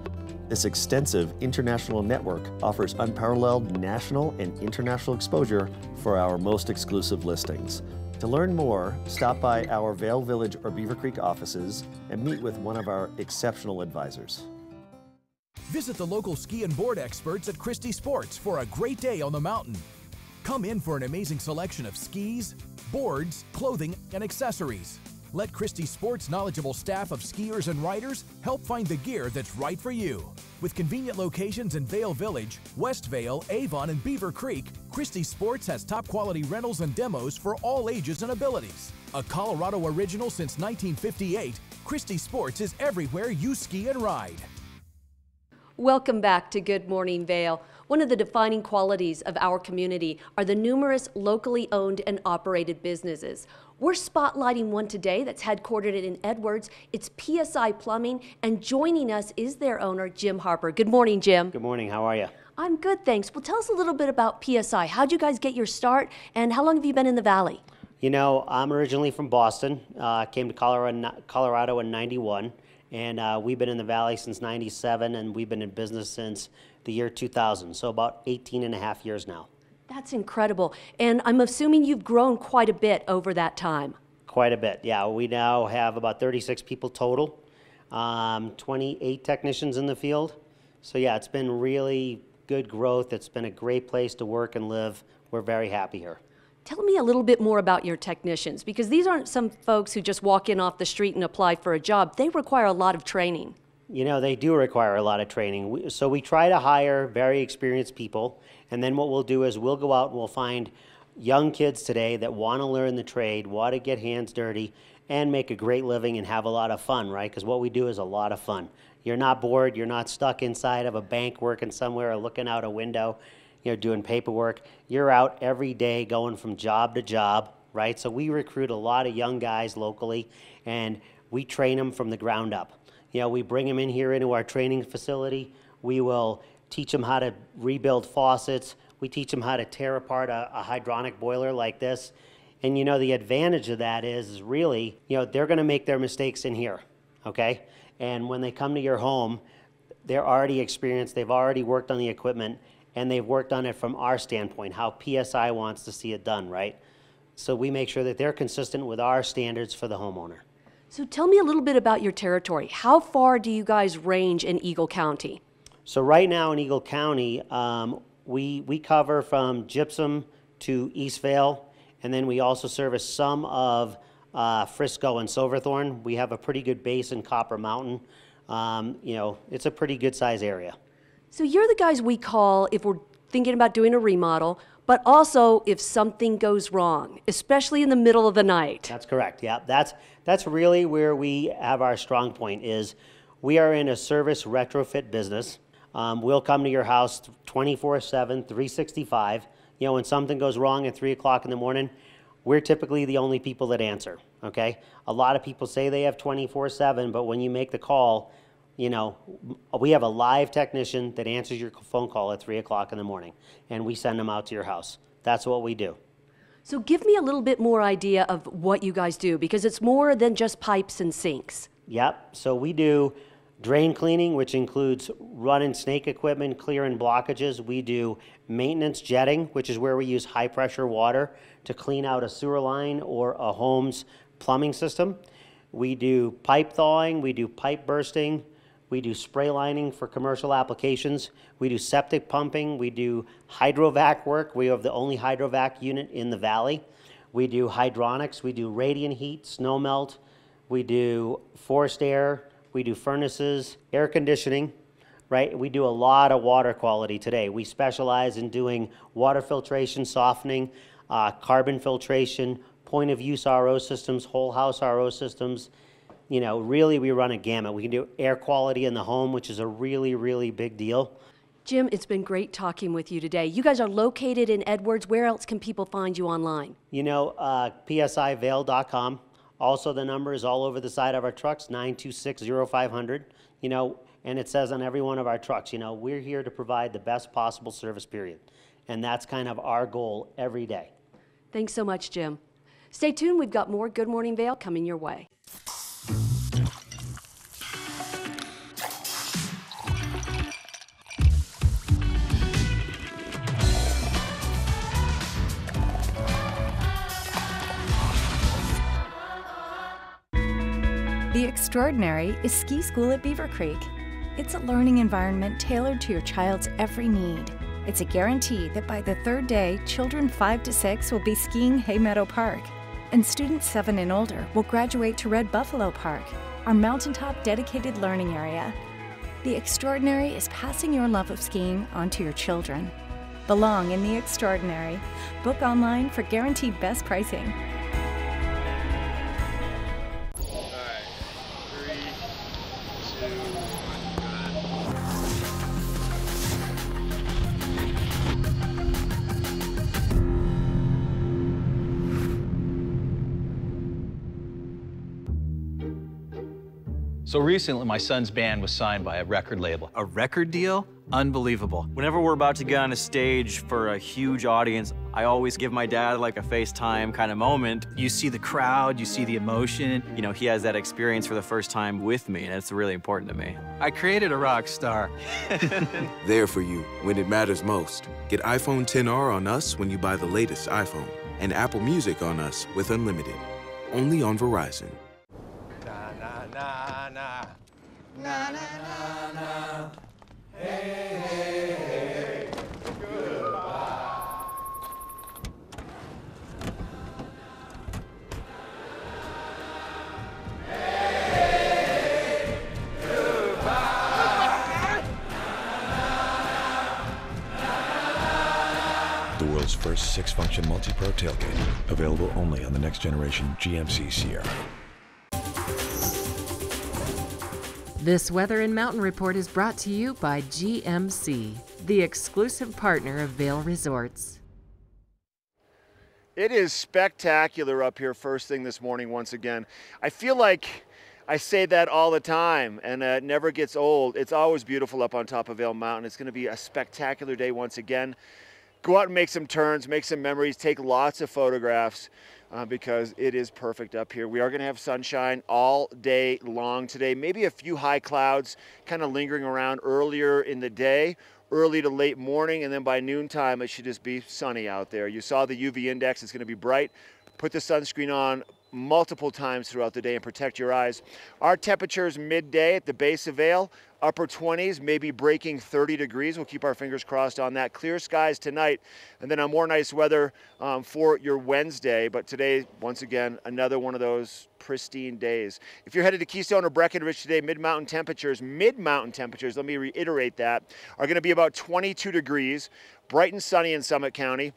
This extensive international network offers unparalleled national and international exposure for our most exclusive listings. To learn more, stop by our Vail Village or Beaver Creek offices and meet with one of our exceptional advisors. Visit the local ski and board experts at Christie Sports for a great day on the mountain. Come in for an amazing selection of skis, boards, clothing, and accessories. Let Christie Sports' knowledgeable staff of skiers and riders help find the gear that's right for you. With convenient locations in Vail Village, West Vail, Avon, and Beaver Creek, Christie Sports has top quality rentals and demos for all ages and abilities. A Colorado original since 1958, Christie Sports is everywhere you ski and ride. Welcome back to Good Morning Vail. One of the defining qualities of our community are the numerous locally owned and operated businesses. We're spotlighting one today that's headquartered in Edwards. It's PSI Plumbing, and joining us is their owner, Jim Harper. Good morning, Jim. Good morning. How are you? I'm good, thanks. Well, tell us a little bit about PSI. How'd you guys get your start, and how long have you been in the Valley? You know, I'm originally from Boston. Came to Colorado in '91. And we've been in the Valley since '97, and we've been in business since the year 2000, so about 18 and a half years now. That's incredible. And I'm assuming you've grown quite a bit over that time. Quite a bit, yeah. We now have about 36 people total, 28 technicians in the field. So yeah, it's been really good growth. It's been a great place to work and live. We're very happy here. Tell me a little bit more about your technicians, because these aren't some folks who just walk in off the street and apply for a job. They require a lot of training. You know, they do require a lot of training. So we try to hire very experienced people, and then what we'll do is we'll go out and we'll find young kids today that want to learn the trade, want to get hands dirty, and make a great living and have a lot of fun, right? Because what we do is a lot of fun. You're not bored. You're not stuck inside of a bank working somewhere or looking out a window, you know, doing paperwork. You're out every day going from job to job, right? So we recruit a lot of young guys locally, and we train them from the ground up. You know, we bring them in here into our training facility. We will teach them how to rebuild faucets. We teach them how to tear apart a hydronic boiler like this. And you know, the advantage of that is really, you know, they're gonna make their mistakes in here, okay? And when they come to your home, they're already experienced, they've already worked on the equipment, and they've worked on it from our standpoint, how PSI wants to see it done, right? So we make sure that they're consistent with our standards for the homeowner. So tell me a little bit about your territory. How far do you guys range in Eagle County? So right now in Eagle County, we cover from Gypsum to East Vail, and then we also service some of Frisco and Silverthorne. We have a pretty good base in Copper Mountain. You know, it's a pretty good size area. So you're the guys we call if we're thinking about doing a remodel, but also if something goes wrong, especially in the middle of the night. That's correct, yeah. That's really where we have our strong point is we are in a service retrofit business. We'll come to your house 24/7, 365. You know, when something goes wrong at 3 o'clock in the morning, we're typically the only people that answer, okay? A lot of people say they have 24/7, but when you make the call, you know, we have a live technician that answers your phone call at 3 o'clock in the morning, and we send them out to your house. That's what we do. So give me a little bit more idea of what you guys do, because it's more than just pipes and sinks. Yep, so we do drain cleaning, which includes run and snake equipment, clearing blockages. We do maintenance jetting, which is where we use high pressure water to clean out a sewer line or a home's plumbing system. We do pipe thawing, we do pipe bursting, we do spray lining for commercial applications. We do septic pumping. We do hydrovac work. We have the only hydrovac unit in the Valley. We do hydronics. We do radiant heat, snow melt. We do forced air. We do furnaces, air conditioning. right? We do a lot of water quality today. We specialize in doing water filtration, softening, carbon filtration, point of use RO systems, whole house RO systems. You know, really we run a gamut. We can do air quality in the home, which is a really, really big deal. Jim, it's been great talking with you today. You guys are located in Edwards. Where else can people find you online? You know, psivale.com. Also, the number is all over the side of our trucks, 926-0500. You know, and it says on every one of our trucks, you know, we're here to provide the best possible service, period. And that's kind of our goal every day. Thanks so much, Jim. Stay tuned. We've got more Good Morning Vail coming your way. The Extraordinary is ski school at Beaver Creek. It's a learning environment tailored to your child's every need. It's a guarantee that by the third day, children 5 to 6 will be skiing Hay Meadow Park, and students 7 and older will graduate to Red Buffalo Park, our mountaintop dedicated learning area. The Extraordinary is passing your love of skiing onto your children. Belong in the Extraordinary. Book online for guaranteed best pricing. So recently, my son's band was signed by a record label. A record deal? Unbelievable. Whenever we're about to get on a stage for a huge audience, I always give my dad like a FaceTime kind of moment. You see the crowd, you see the emotion. You know, he has that experience for the first time with me, and it's really important to me. I created a rock star. There for you when it matters most. Get iPhone XR on us when you buy the latest iPhone, and Apple Music on us with Unlimited. Only on Verizon. Na na na na, hey hey hey, goodbye. Hey, goodbye. The world's first 6-function multi-pro tailgate, available only on the next generation GMC Sierra. This Weather and Mountain Report is brought to you by GMC, the exclusive partner of Vail Resorts. It is spectacular up here first thing this morning once again. I feel like I say that all the time, and it never gets old. It's always beautiful up on top of Vail Mountain. It's going to be a spectacular day once again. Go out and make some turns, make some memories, take lots of photographs. Because it is perfect up here. We are going to have sunshine all day long today. Maybe a few high clouds kind of lingering around earlier in the day, early to late morning, and then by noontime it should just be sunny out there. You saw the UV index. It's going to be bright. Put the sunscreen on multiple times throughout the day and protect your eyes. Our temperatures midday at the base of Vail, upper 20s, maybe breaking 30 degrees. We'll keep our fingers crossed on that. Clear skies tonight, and then more nice weather for your Wednesday. But today, once again, another one of those pristine days. If you're headed to Keystone or Breckenridge today, mid-mountain temperatures, let me reiterate that, are going to be about 22 degrees, bright and sunny in Summit County.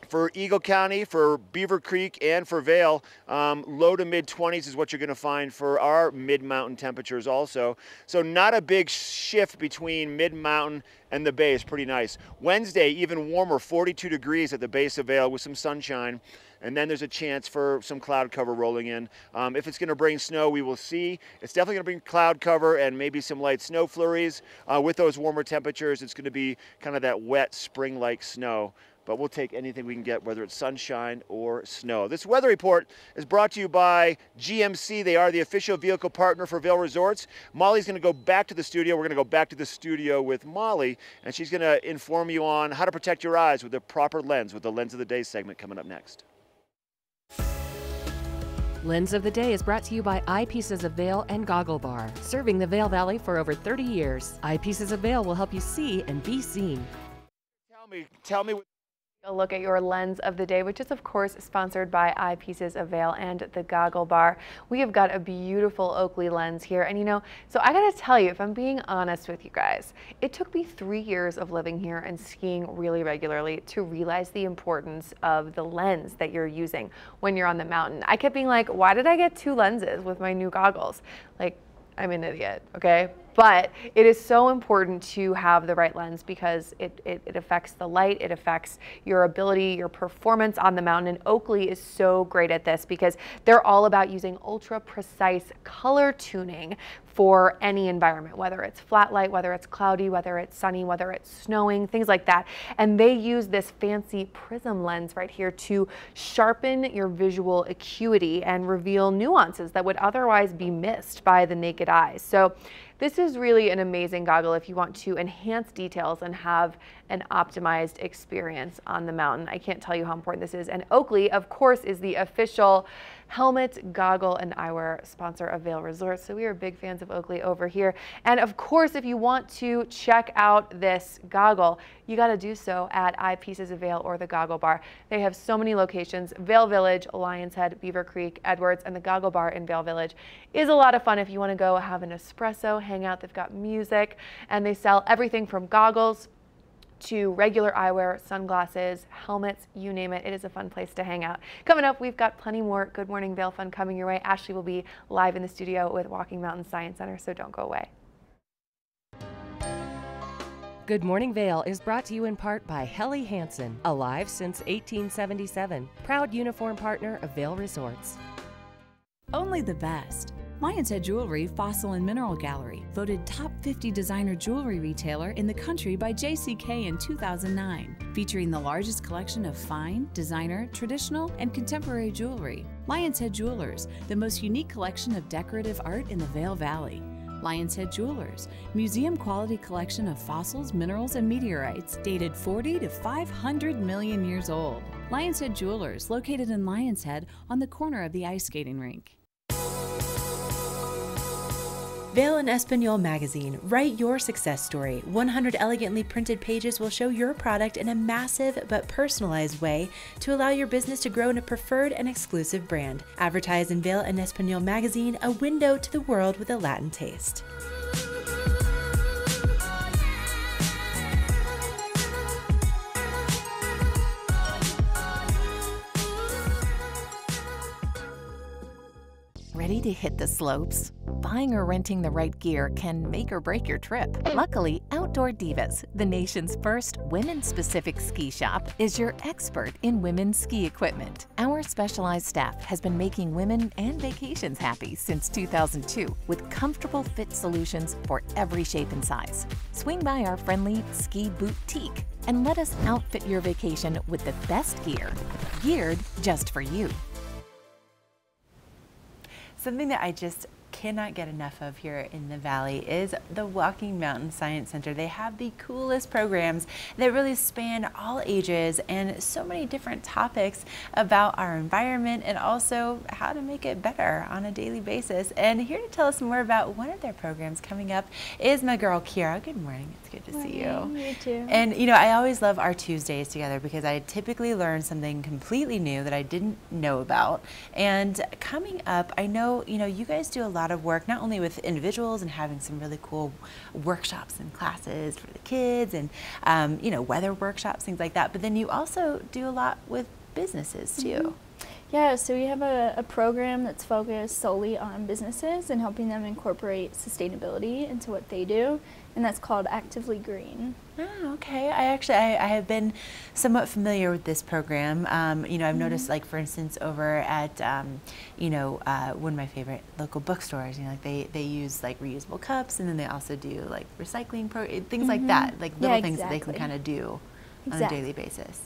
For Eagle County, for Beaver Creek, and for Vail, low to mid-20s is what you're going to find for our mid-mountain temperatures also. So not a big shift between mid-mountain and the base, pretty nice. Wednesday, even warmer, 42 degrees at the base of Vail with some sunshine. And then there's a chance for some cloud cover rolling in. If it's going to bring snow, we will see. It's definitely going to bring cloud cover and maybe some light snow flurries. With those warmer temperatures, it's going to be kind of that wet spring-like snow. But we'll take anything we can get, whether it's sunshine or snow. This weather report is brought to you by GMC. They are the official vehicle partner for Vail Resorts. Molly's going to go back to the studio. We're going to go back to the studio with Molly, and she's going to inform you on how to protect your eyes with the proper lens, with the Lens of the Day segment coming up next. Lens of the Day is brought to you by Eyepieces of Vail and Goggle Bar, serving the Vail Valley for over 30 years. Eyepieces of Vail will help you see and be seen. Tell me what A look at your lens of the day, which is of course sponsored by Eyepieces of Vail and the Goggle Bar. We have got a beautiful Oakley lens here, and you know, so I gotta tell you, if I'm being honest with you guys, it took me 3 years of living here and skiing really regularly to realize the importance of the lens that you're using when you're on the mountain. I kept being like, why did I get 2 lenses with my new goggles? Like, I'm an idiot, okay? But it is so important to have the right lens because it affects the light, it affects your ability, your performance on the mountain. And Oakley is so great at this because they're all about using ultra precise color tuning for any environment, whether it's flat light, whether it's cloudy, whether it's sunny, whether it's snowing, things like that. And they use this fancy prism lens right here to sharpen your visual acuity and reveal nuances that would otherwise be missed by the naked eye. So this is really an amazing goggle if you want to enhance details and have an optimized experience on the mountain. I can't tell you how important this is. And Oakley, of course, is the official helmet, goggle, and eyewear sponsor of Vail Resorts. So we are big fans of Oakley over here. And of course, if you want to check out this goggle, you got to do so at Eyepieces of Vail or the Goggle Bar. They have so many locations: Vail Village, Lions Head, Beaver Creek, Edwards, and the Goggle Bar in Vail Village is a lot of fun if you want to go have an espresso, hang out. They've got music, and they sell everything from goggles to regular eyewear, sunglasses, helmets, you name it. It is a fun place to hang out. Coming up, we've got plenty more Good Morning Vail fun coming your way. Ashley will be live in the studio with Walking Mountain Science Center, so don't go away. Good Morning Vail is brought to you in part by Helly Hansen, alive since 1877, proud uniform partner of Vail Resorts. Only the best. Lions Head Jewelry Fossil and Mineral Gallery, voted top 50 designer jewelry retailer in the country by JCK in 2009, featuring the largest collection of fine, designer, traditional, and contemporary jewelry. Lions Head Jewelers, the most unique collection of decorative art in the Vail Valley. Lions Head Jewelers, museum quality collection of fossils, minerals, and meteorites dated 40 to 500 million years old. Lions Head Jewelers, located in Lions Head on the corner of the ice skating rink. Vail and Espanol magazine. Write your success story. 100 elegantly printed pages will show your product in a massive but personalized way to allow your business to grow in a preferred and exclusive brand. Advertise in Vail and Espanol magazine, a window to the world with a Latin taste. Ready to hit the slopes? Buying or renting the right gear can make or break your trip. Luckily, Outdoor Divas, the nation's first women-specific ski shop, is your expert in women's ski equipment. Our specialized staff has been making women and vacations happy since 2002 with comfortable fit solutions for every shape and size. Swing by our friendly Ski Boutique and let us outfit your vacation with the best gear, geared just for you. Something that I just cannot get enough of here in the Valley is the Walking Mountain Science Center. They have the coolest programs that really span all ages and so many different topics about our environment and also how to make it better on a daily basis. And here to tell us more about one of their programs coming up is my girl Kiara. Good morning. It's good to see you. You too. And you know, I always love our Tuesdays together because I typically learn something completely new that I didn't know about. And coming up, I know, you guys do a lot of work not only with individuals and having some really cool workshops and classes for the kids and weather workshops, things like that, but then you also do a lot with businesses too. Yeah, so we have a program that's focused solely on businesses and helping them incorporate sustainability into what they do, and that's called Actively Green. Oh, okay. I have been somewhat familiar with this program. I've noticed, like, for instance, over at one of my favorite local bookstores, they use like reusable cups, and then they also do like recycling things like that, like little things that they can kind of do on a daily basis.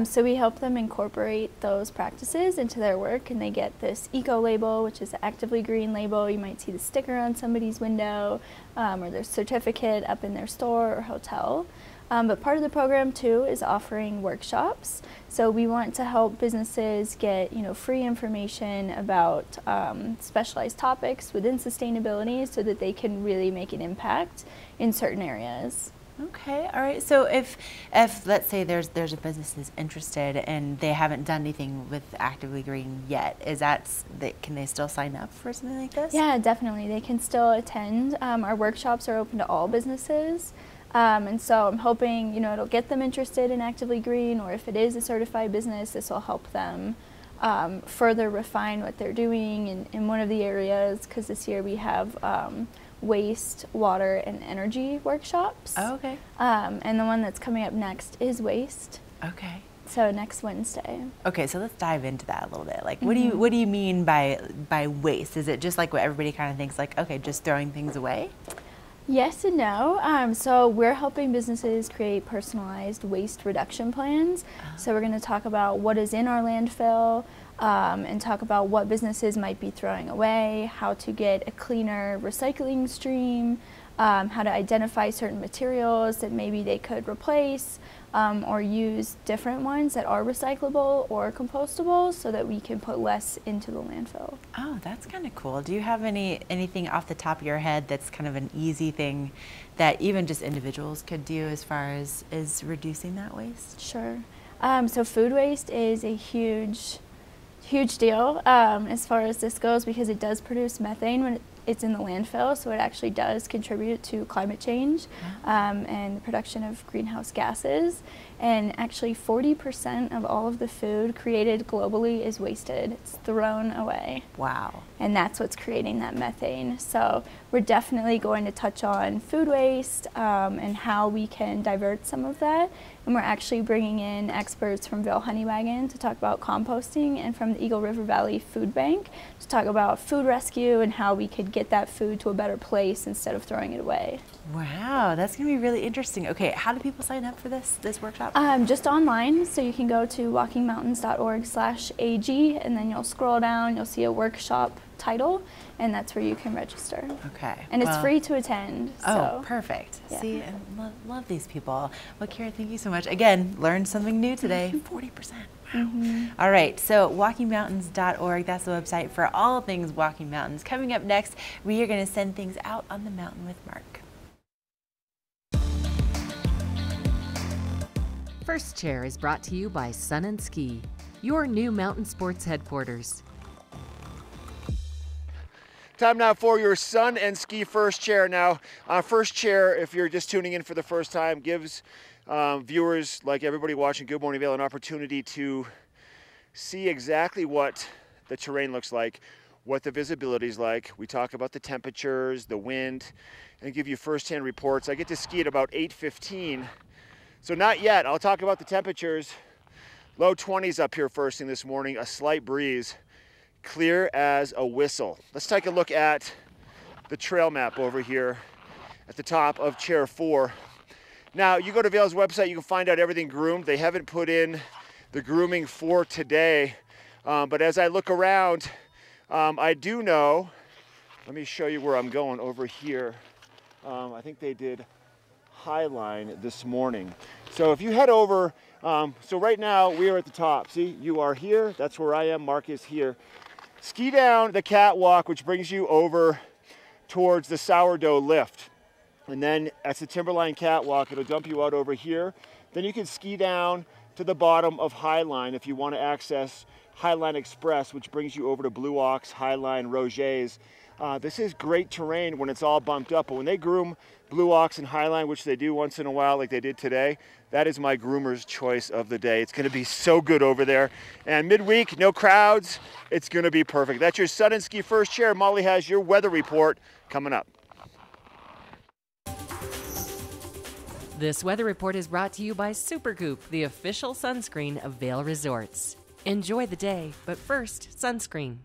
So we help them incorporate those practices into their work, and they get this eco label, which is an Actively Green label. You might see the sticker on somebody's window or their certificate up in their store or hotel. But part of the program too is offering workshops. So we want to help businesses get free information about specialized topics within sustainability so that they can really make an impact in certain areas. Okay, all right. So if let's say there's a business that's interested and they haven't done anything with Actively Green yet, can they still sign up for something like this? Yeah, definitely. They can still attend. Our workshops are open to all businesses. And so I'm hoping, it'll get them interested in Actively Green, or if it is a certified business, this will help them further refine what they're doing in one of the areas, because this year we have waste, water, and energy workshops. Oh, okay. And the one that's coming up next is waste. Okay. So next Wednesday. Okay, so let's dive into that a little bit. Like, what do you mean by waste? Is it just like what everybody kind of thinks, like, okay, just throwing things away? Yes and no. So we're helping businesses create personalized waste reduction plans. So we're going to talk about what is in our landfill, and talk about what businesses might be throwing away, how to get a cleaner recycling stream, how to identify certain materials that maybe they could replace, or use different ones that are recyclable or compostable, so that we can put less into the landfill. Oh, that's kind of cool. Do you have anything off the top of your head that's kind of an easy thing that even just individuals could do as far as reducing that waste? Sure. So food waste is a huge deal as far as this goes, because it does produce methane when it's in the landfill, so it actually does contribute to climate change and the production of greenhouse gases. And actually 40% of all of the food created globally is wasted. It's thrown away. Wow. And that's what's creating that methane. So we're definitely going to touch on food waste and how we can divert some of that. And we're actually bringing in experts from Vail Honey Wagon to talk about composting, and from the Eagle River Valley Food Bank to talk about food rescue and how we could get that food to a better place instead of throwing it away. Wow, that's going to be really interesting. Okay, how do people sign up for this workshop? Just online, so you can go to walkingmountains.org/AG, and then you'll scroll down, you'll see a workshop title, and that's where you can register. Okay. And it's free to attend. Oh, so. perfect. Yeah. See, I love these people. Well, Kara, thank you so much. Again, learned something new today. 40%. Wow. All right, so walkingmountains.org, that's the website for all things Walking Mountains. Coming up next, we are going to send things out on the mountain with Mark. First Chair is brought to you by Sun and Ski, your new mountain sports headquarters. Time now for your Sun and Ski First Chair. Now, First Chair, if you're just tuning in for the first time, gives viewers like everybody watching Good Morning Vail an opportunity to see exactly what the terrain looks like, what the visibility is like. We talk about the temperatures, the wind, and give you first-hand reports. I get to ski at about 8:15. So not yet. I'll talk about the temperatures. Low 20s up here first thing this morning, a slight breeze, clear as a whistle. Let's take a look at the trail map over here at the top of Chair 4. Now, you go to Vail's website, you can find out everything groomed. They haven't put in the grooming for today, but as I look around, I do know, let me show you where I'm going over here. I think they did Highline this morning. So if you head over, so right now we are at the top. See, you are here, that's where I am, Mark is here. Ski down the catwalk, which brings you over towards the sourdough lift. And then that's the Timberline catwalk, it'll dump you out over here. Then you can ski down to the bottom of Highline if you want to access Highline Express, which brings you over to Blue Ox, Highline, Roget's. This is great terrain when it's all bumped up, but when they groom Blue Ox and Highline, which they do once in a while like they did today, that is my groomer's choice of the day. It's going to be so good over there. And midweek, no crowds, it's going to be perfect. That's your Sun and Ski First Chair. Molly has your weather report coming up. This weather report is brought to you by Supergoop, the official sunscreen of Vail Resorts. Enjoy the day, but first, sunscreen.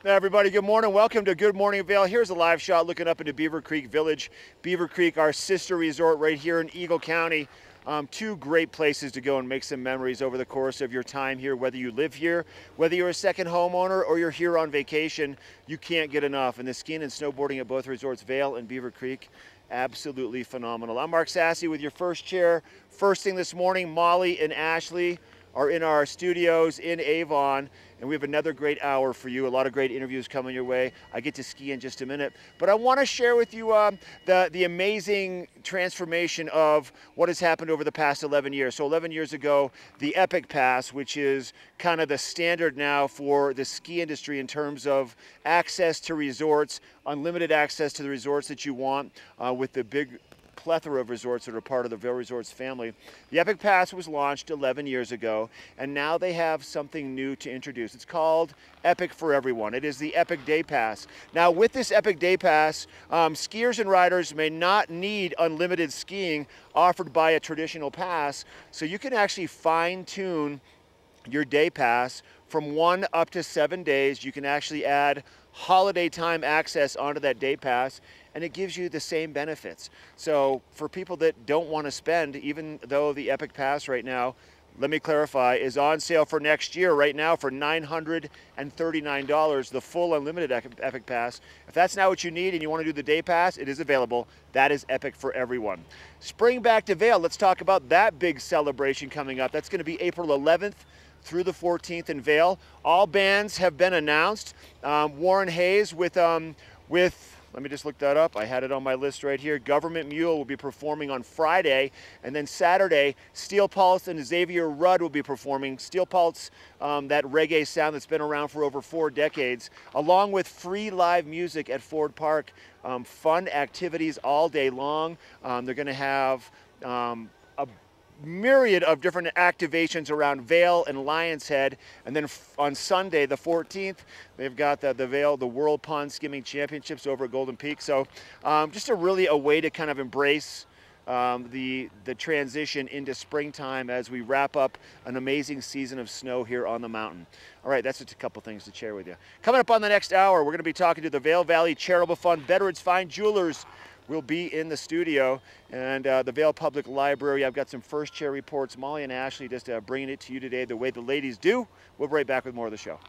Hey everybody, good morning. Welcome to Good Morning Vail. Here's a live shot looking up into Beaver Creek Village. Beaver Creek, our sister resort right here in Eagle County. Two great places to go and make some memories over the course of your time here, whether you live here, whether you're a second homeowner or you're here on vacation, you can't get enough. And the skiing and snowboarding at both resorts, Vail and Beaver Creek, absolutely phenomenal. I'm Mark Sassy with your first chair. First thing this morning, Molly and Ashley are in our studios in Avon, and we have another great hour for you. A lot of great interviews coming your way. I get to ski in just a minute, but I want to share with you the amazing transformation of what has happened over the past 11 years. So 11 years ago, the Epic Pass, which is kind of the standard now for the ski industry in terms of access to resorts, unlimited access to the resorts that you want with the big plethora of resorts that are part of the Vail Resorts family. The Epic Pass was launched 11 years ago, and now they have something new to introduce. It's called Epic for Everyone. It is the Epic Day Pass. Now, with this Epic Day Pass, skiers and riders may not need unlimited skiing offered by a traditional pass, so you can actually fine-tune your day pass from 1 up to 7 days. You can actually add holiday time access onto that day pass, and it gives you the same benefits. So for people that don't want to spend, even though the Epic Pass right now, let me clarify, is on sale for next year right now for $939, the full unlimited Epic Pass. If that's not what you need and you want to do the day pass, it is available. That is Epic for Everyone. Spring back to Vail. Let's talk about that big celebration coming up. That's going to be April 11th through the 14th in Vail. All bands have been announced. Warren Hayes with let me just look that up. I had it on my list right here. Government Mule will be performing on Friday, and then Saturday, Steel Pulse and Xavier Rudd will be performing. Steel Pulse, that reggae sound that's been around for over 4 decades, along with free live music at Ford Park. Fun activities all day long. They're going to have a myriad of different activations around Vail and Lion's Head, and then on Sunday the 14th they've got the Vail, the World Pond Skimming Championships over at Golden Peak. So just a way to kind of embrace the transition into springtime as we wrap up an amazing season of snow here on the mountain. All right, that's just a couple things to share with you. Coming up on the next hour, we're going to be talking to the Vail Valley Charitable Fund Veterans Fine Jewelers. Will be in the studio, and the Vail Public Library. I've got some first chair reports. Molly and Ashley just bringing it to you today the way the ladies do. We'll be right back with more of the show.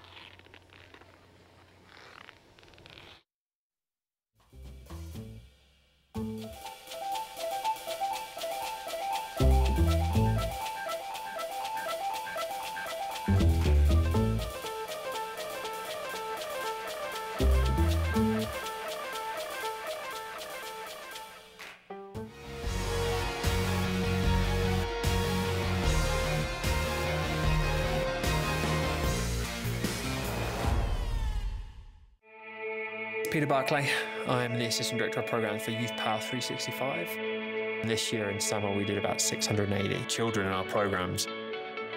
Peter Barclay. I'm the Assistant Director of Programs for Youth Power 365. This year in summer we did about 680 children in our programs.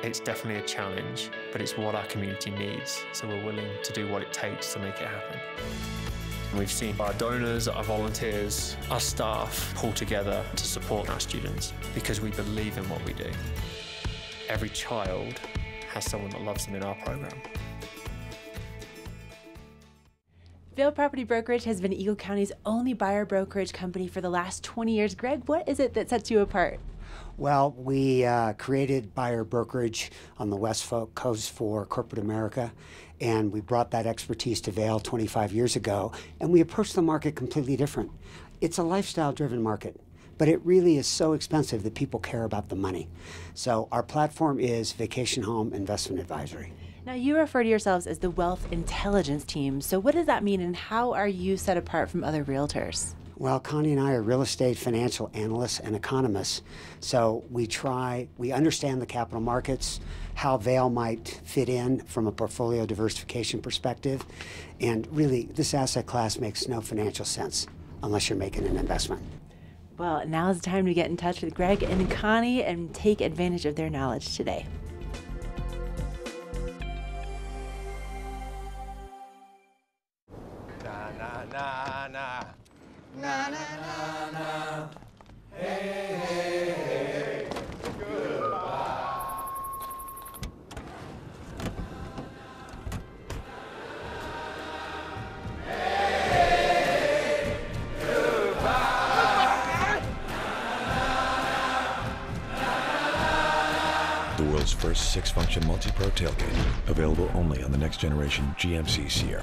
It's definitely a challenge, but it's what our community needs, so we're willing to do what it takes to make it happen. We've seen our donors, our volunteers, our staff pull together to support our students because we believe in what we do. Every child has someone that loves them in our program. Vail Property Brokerage has been Eagle County's only buyer brokerage company for the last 20 years. Greg, what is it that sets you apart? Well, we created buyer brokerage on the West Coast for corporate America, and we brought that expertise to Vail 25 years ago, and we approached the market completely different. It's a lifestyle-driven market, but it really is so expensive that people care about the money. So our platform is Vacation Home Investment Advisory. Now, you refer to yourselves as the Wealth Intelligence Team. So what does that mean, and how are you set apart from other realtors? Well, Connie and I are real estate financial analysts and economists. So we understand the capital markets, how Vail might fit in from a portfolio diversification perspective. And really, this asset class makes no financial sense unless you're making an investment. Well, now is the time to get in touch with Greg and Connie and take advantage of their knowledge today. Na na na na, hey hey hey, goodbye. America's first 6-function multi-pro tailgate. Available only on the next generation GMC Sierra.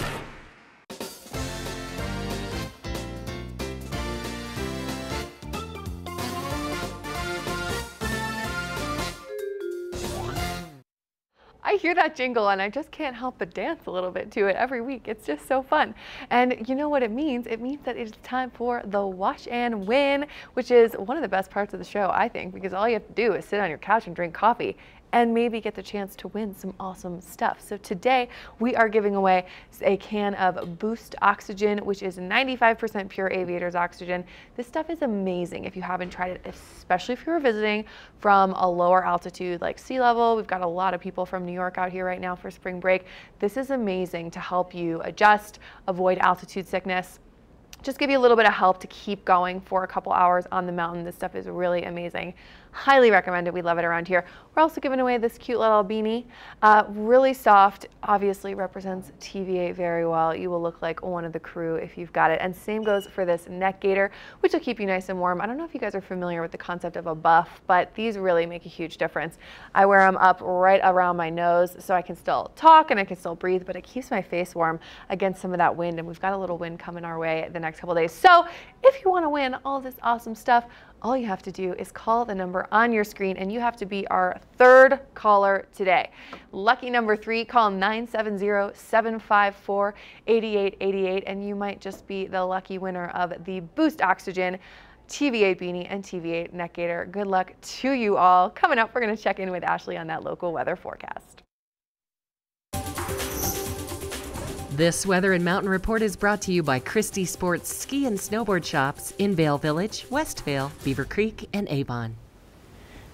I hear that jingle and I just can't help but dance a little bit to it every week. It's just so fun. And you know what it means? It means that it's time for the Wash and Win, which is one of the best parts of the show, I think, because all you have to do is sit on your couch and drink coffee and maybe get the chance to win some awesome stuff. So today we are giving away a can of Boost Oxygen, which is 95% pure aviator's oxygen. This stuff is amazing if you haven't tried it, especially if you're visiting from a lower altitude like sea level. We've got a lot of people from New York out here right now for spring break. This is amazing to help you adjust, avoid altitude sickness, just give you a little bit of help to keep going for a couple hours on the mountain. This stuff is really amazing. Highly recommend it. We love it around here. We're also giving away this cute little beanie. Really soft, obviously represents TV8 very well. You will look like one of the crew if you've got it. And same goes for this neck gaiter, which will keep you nice and warm. I don't know if you guys are familiar with the concept of a buff, but these really make a huge difference. I wear them up right around my nose so I can still talk and I can still breathe, but it keeps my face warm against some of that wind. And we've got a little wind coming our way the next couple days. So if you want to win all this awesome stuff, all you have to do is call the number on your screen, and you have to be our third caller today. Lucky number 3, call 970-754-8888, and you might just be the lucky winner of the Boost Oxygen, TV8 beanie, and TV8 neck gaiter. Good luck to you all. Coming up, we're going to check in with Ashley on that local weather forecast. This Weather and Mountain Report is brought to you by Christie Sports Ski and Snowboard Shops in Vail Village, Westvale, Beaver Creek, and Avon.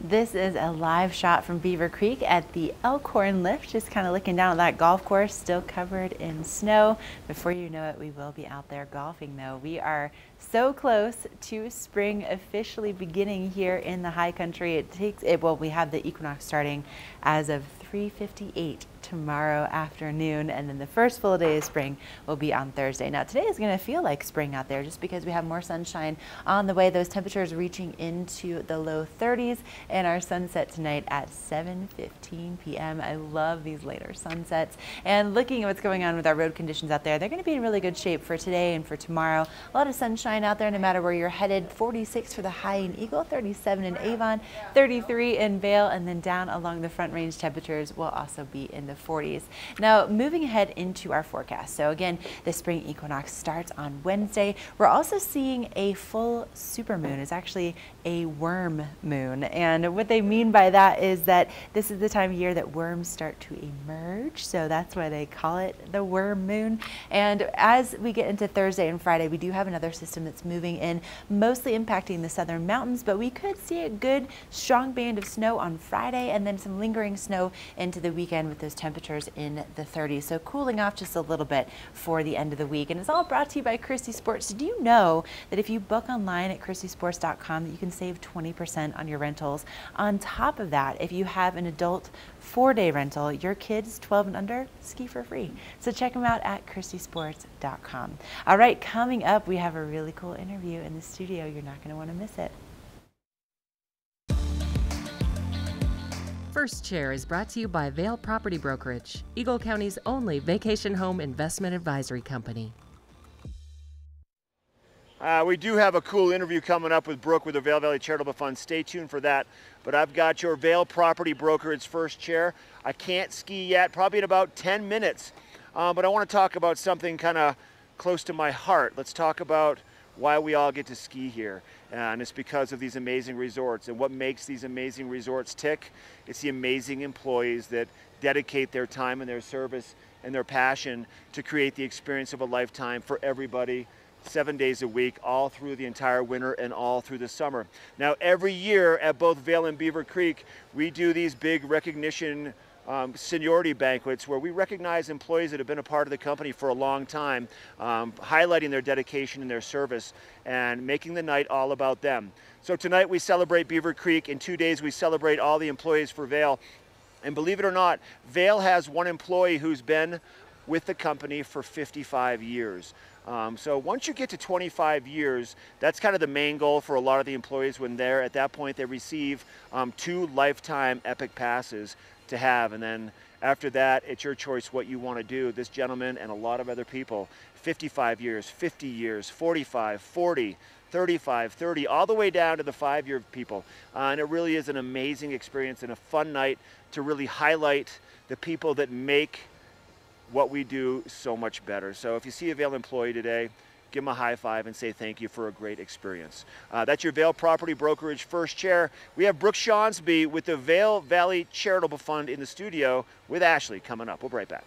This is a live shot from Beaver Creek at the Elkhorn Lift, just kind of looking down at that golf course, still covered in snow. Before you know it, we will be out there golfing though. We are so close to spring officially beginning here in the high country. We have the equinox starting as of 3:58 tomorrow afternoon, and then the first full day of spring will be on Thursday. Now today is going to feel like spring out there just because we have more sunshine on the way. Those temperatures reaching into the low 30s, and our sunset tonight at 7:15 p.m. I love these later sunsets. And looking at what's going on with our road conditions out there, they're going to be in really good shape for today and for tomorrow. A lot of sunshine out there no matter where you're headed. 46 for the high in Eagle, 37 in Avon, 33 in Vail, and then down along the Front Range temperatures will also be in the 40s. Now moving ahead into our forecast. So again, the spring equinox starts on Wednesday. We're also seeing a full supermoon. It's actually a worm moon, and what they mean by that is that this is the time of year that worms start to emerge, so that's why they call it the worm moon. And as we get into Thursday and Friday, we do have another system that's moving in, mostly impacting the southern mountains, but we could see a good strong band of snow on Friday and then some lingering snow into the weekend with those temperatures in the 30s. So cooling off just a little bit for the end of the week. And it's all brought to you by Christie Sports. Did you know that if you book online at ChristieSports.com, that you can save 20% on your rentals? On top of that, if you have an adult 4-day rental, your kids 12 and under ski for free. So check them out at ChristieSports.com. All right, coming up, we have a really cool interview in the studio. You're not going to want to miss it. First Chair is brought to you by Vail Property Brokerage, Eagle County's only vacation home investment advisory company. We do have a cool interview coming up with Brooke with the Vail Valley Charitable Fund. Stay tuned for that. But I've got your Vail Property Brokerage First Chair. I can't ski yet, probably in about 10 minutes. But I want to talk about something kind of close to my heart. Let's talk about why we all get to ski here. And it's because of these amazing resorts. And what makes these amazing resorts tick? It's the amazing employees that dedicate their time and their service and their passion to create the experience of a lifetime for everybody, 7 days a week, all through the entire winter and all through the summer. Now, every year at both Vail and Beaver Creek, we do these big recognition seniority banquets where we recognize employees that have been a part of the company for a long time, highlighting their dedication and their service and making the night all about them. So tonight we celebrate Beaver Creek. In 2 days we celebrate all the employees for Vail. And believe it or not, Vail has one employee who's been with the company for 55 years. So once you get to 25 years, that's kind of the main goal for a lot of the employees. When they're at that point, they receive 2 lifetime Epic passes to have. And then after that, it's your choice what you want to do. This gentleman and a lot of other people, 55 years, 50 years, 45, 40, 35, 30, all the way down to the 5-year people. And it really is an amazing experience and a fun night to really highlight the people that make what we do so much better. So if you see a Vail employee today, give them a high five and say thank you for a great experience. That's your Vail Property Brokerage First Chair. We have Brooke Shawnsby with the Vail Valley Charitable Fund in the studio with Ashley coming up. We'll be right back.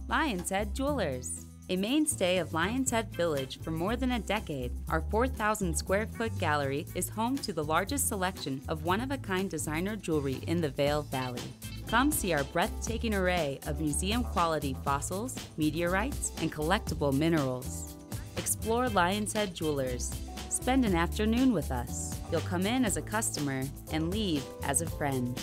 Lion's Head Jewelers. A mainstay of Lion's Head Village for more than a decade, our 4,000 square foot gallery is home to the largest selection of one-of-a-kind designer jewelry in the Vail Valley. Come see our breathtaking array of museum-quality fossils, meteorites, and collectible minerals. Explore Lion's Head Jewelers. Spend an afternoon with us. You'll come in as a customer and leave as a friend.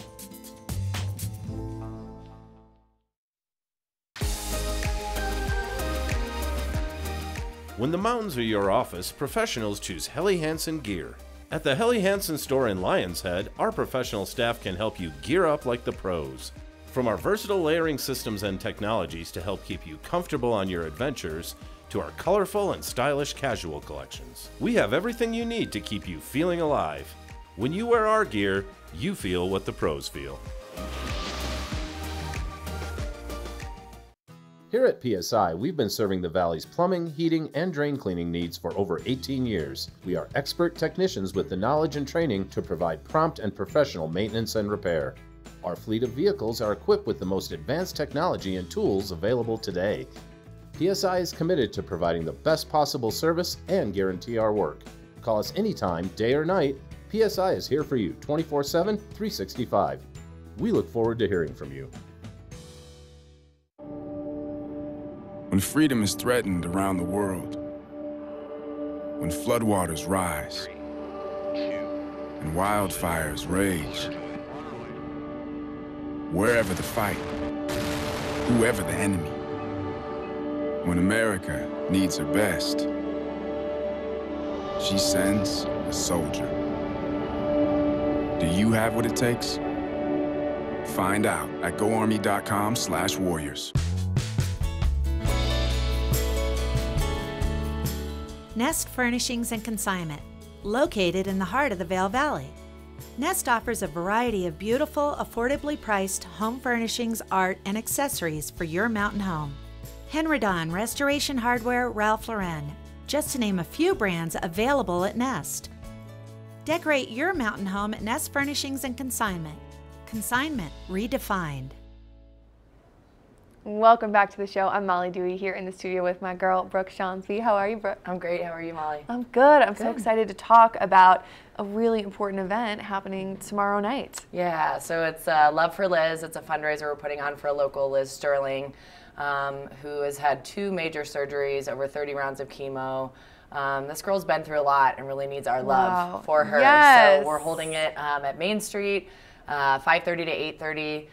When the mountains are your office, professionals choose Helly Hansen gear. At the Helly Hansen store in Lion's Head, our professional staff can help you gear up like the pros. From our versatile layering systems and technologies to help keep you comfortable on your adventures, to our colorful and stylish casual collections, we have everything you need to keep you feeling alive. When you wear our gear, you feel what the pros feel. Here at PSI, we've been serving the Valley's plumbing, heating, and drain cleaning needs for over 18 years. We are expert technicians with the knowledge and training to provide prompt and professional maintenance and repair. Our fleet of vehicles are equipped with the most advanced technology and tools available today. PSI is committed to providing the best possible service and guarantee our work. Call us anytime, day or night. PSI is here for you 24/7, 365. We look forward to hearing from you. When freedom is threatened around the world, when floodwaters rise and wildfires rage, wherever the fight, whoever the enemy, when America needs her best, she sends a soldier. Do you have what it takes? Find out at goarmy.com/warriors. Nest Furnishings and Consignment, located in the heart of the Vail Valley. Nest offers a variety of beautiful, affordably priced home furnishings, art, and accessories for your mountain home. Henredon, Restoration Hardware, Ralph Lauren, just to name a few brands available at Nest. Decorate your mountain home at Nest Furnishings and Consignment. Consignment redefined. Welcome back to the show. I'm Molly Dewey here in the studio with my girl, Brooke Shawnsby. How are you, Brooke? I'm great. How are you, Molly? I'm good. I'm so excited to talk about a really important event happening tomorrow night. Yeah, so it's Love for Liz. It's a fundraiser we're putting on for a local Liz Sterling, who has had 2 major surgeries, over 30 rounds of chemo. This girl's been through a lot and really needs our love for her. Yes. So we're holding it at Main Street, 5:30 to 8:30.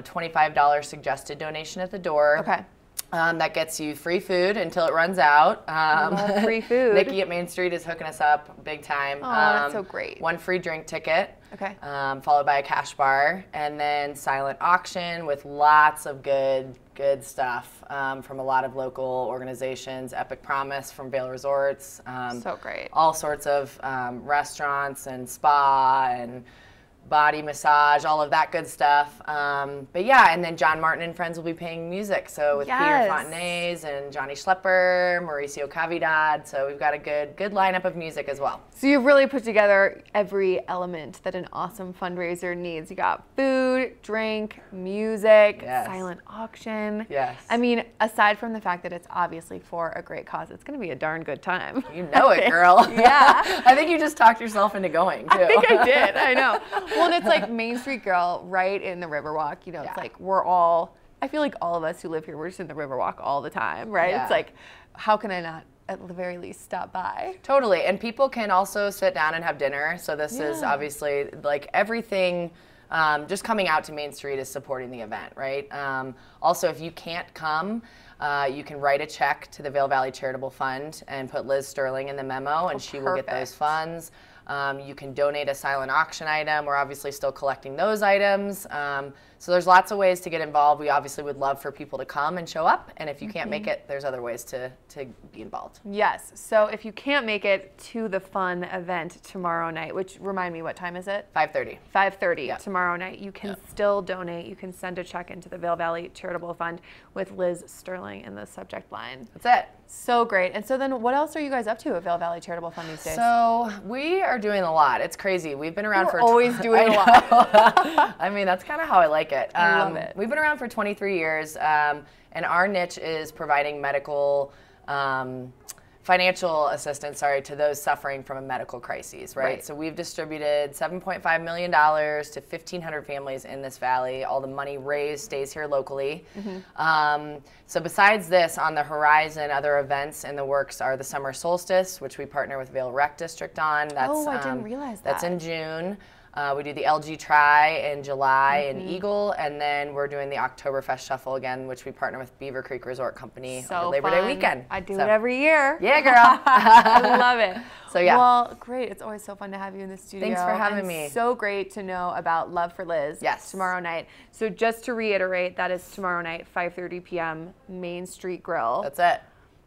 $25 suggested donation at the door. Okay. That gets you free food until it runs out. Love free food. Nikki at Main Street is hooking us up big time. Oh, that's so great. 1 free drink ticket. Okay. Followed by a cash bar, and then silent auction with lots of good stuff from a lot of local organizations. Epic Promise from Vail Resorts. So great. All sorts of restaurants and spa and body massage, all of that good stuff. But yeah, and then John Martin and Friends will be playing music. So with Peter Fontenay's and Johnny Schlepper, Mauricio Cavidad. So we've got a good lineup of music as well. So you've really put together every element that an awesome fundraiser needs. You got food, drink, music, silent auction. Yes. I mean, aside from the fact that it's obviously for a great cause, it's going to be a darn good time. You know it, girl. Yeah. I think you just talked yourself into going, too. I think I did. I know. Well, and it's like Main Street Girl right in the Riverwalk. You know, it's like we're all, I feel like all of us who live here, we're just in the Riverwalk all the time, right? Yeah. It's like, how can I not at the very least stop by? Totally. And people can also sit down and have dinner. So this is obviously like everything just coming out to Main Street is supporting the event, right? Also, if you can't come, you can write a check to the Vail Valley Charitable Fund and put Liz Sterling in the memo, and she will get those funds. You can donate a silent auction item. We're obviously still collecting those items. So there's lots of ways to get involved. We obviously would love for people to come and show up. And if you can't make it, there's other ways to be involved. Yes. So if you can't make it to the fun event tomorrow night, which remind me, what time is it? 5:30. 5:30 tomorrow night. You can still donate. You can send a check into the Vail Valley Charitable Fund with Liz Sterling in the subject line. That's it. So great. And so then what else are you guys up to at Vail Valley Charitable Fund these days? So we are doing a lot. It's crazy. We've been around for always doing a lot. I mean, that's kind of how I like it. I love it. We've been around for 23 years, and our niche is providing medical financial assistance, to those suffering from a medical crisis, right? So we've distributed $7.5 million to 1,500 families in this valley. All the money raised stays here locally. So besides this, on the horizon, other events in the works are the summer solstice, which we partner with Vail Rec District on. That's, I didn't realize that. That's in June. We do the LG Tri in July in Eagle, and then we're doing the Oktoberfest Shuffle again, which we partner with Beaver Creek Resort Company over Labor Day weekend. I do it every year. Yeah, girl. I love it. So yeah. Well, great. It's always so fun to have you in the studio. Thanks for having me. So great to know about Love for Liz tomorrow night. So just to reiterate, that is tomorrow night, 5:30 p.m., Main Street Grill. That's it.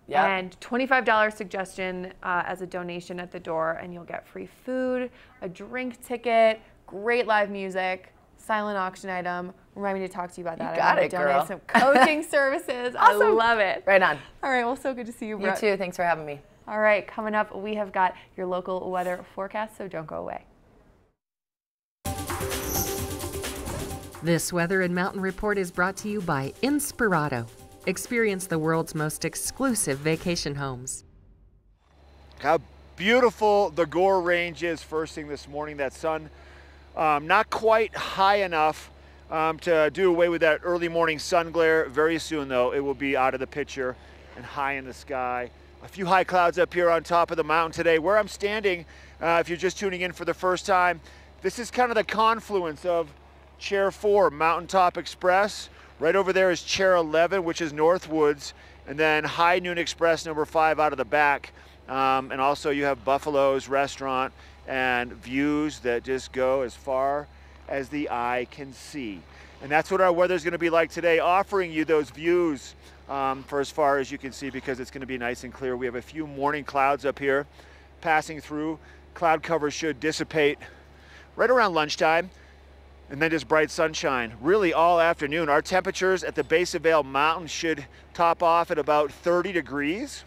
Yep. And $25 suggestion as a donation at the door, and you'll get free food, a drink ticket, great live music, silent auction item. Remind me to talk to you about that. You got it, donate girl. some coaching services. Awesome. I love it. Right on. All right, well, so good to see you, Brooke. You too. Thanks for having me. All right, coming up, we have got your local weather forecast, so don't go away. This Weather and Mountain Report is brought to you by Inspirato. Experience the world's most exclusive vacation homes. How beautiful the Gore Range is first thing this morning. That sun not quite high enough to do away with that early morning sun glare. Very soon, though, it will be out of the picture and high in the sky. A few high clouds up here on top of the mountain today. Where I'm standing, if you're just tuning in for the first time, this is kind of the confluence of Chair 4, Mountaintop Express. Right over there is Chair 11, which is Northwoods, and then High Noon Express number 5 out of the back. And also you have Buffalo's Restaurant and views that just go as far as the eye can see. And that's what our weather is going to be like today, offering you those views for as far as you can see, because it's going to be nice and clear. We have a few morning clouds up here passing through. Cloud cover should dissipate right around lunchtime. And then just bright sunshine really all afternoon. Our temperatures at the base of Vail Mountain should top off at about 30 degrees.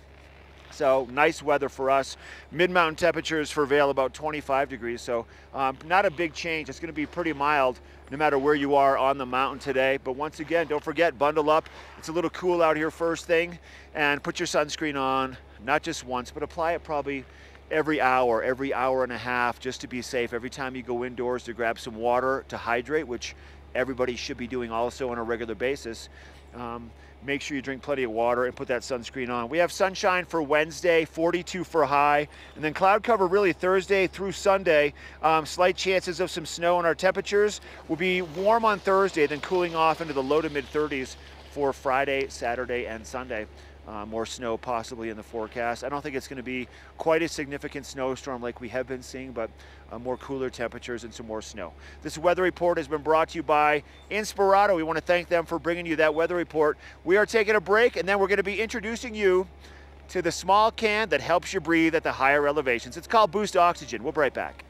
So nice weather for us. Mid-mountain temperatures for Vail about 25 degrees. So not a big change. It's going to be pretty mild no matter where you are on the mountain today. But once again, don't forget, bundle up. It's a little cool out here first thing. And put your sunscreen on, not just once, but apply it probably every hour and a half, just to be safe. Every time you go indoors to grab some water to hydrate, which everybody should be doing also on a regular basis. Make sure you drink plenty of water and put that sunscreen on. We have sunshine for Wednesday, 42 for high, and then cloud cover really Thursday through Sunday. Slight chances of some snow, and our temperatures will be warm on Thursday, then cooling off into the low to mid 30s for Friday, Saturday, and Sunday. More snow possibly in the forecast. I don't think it's going to be quite a significant snowstorm like we have been seeing, but more cooler temperatures and some more snow. This weather report has been brought to you by Inspirato. We want to thank them for bringing you that weather report. We are taking a break, and then we're going to be introducing you to the small can that helps you breathe at the higher elevations. It's called Boost Oxygen. We'll be right back.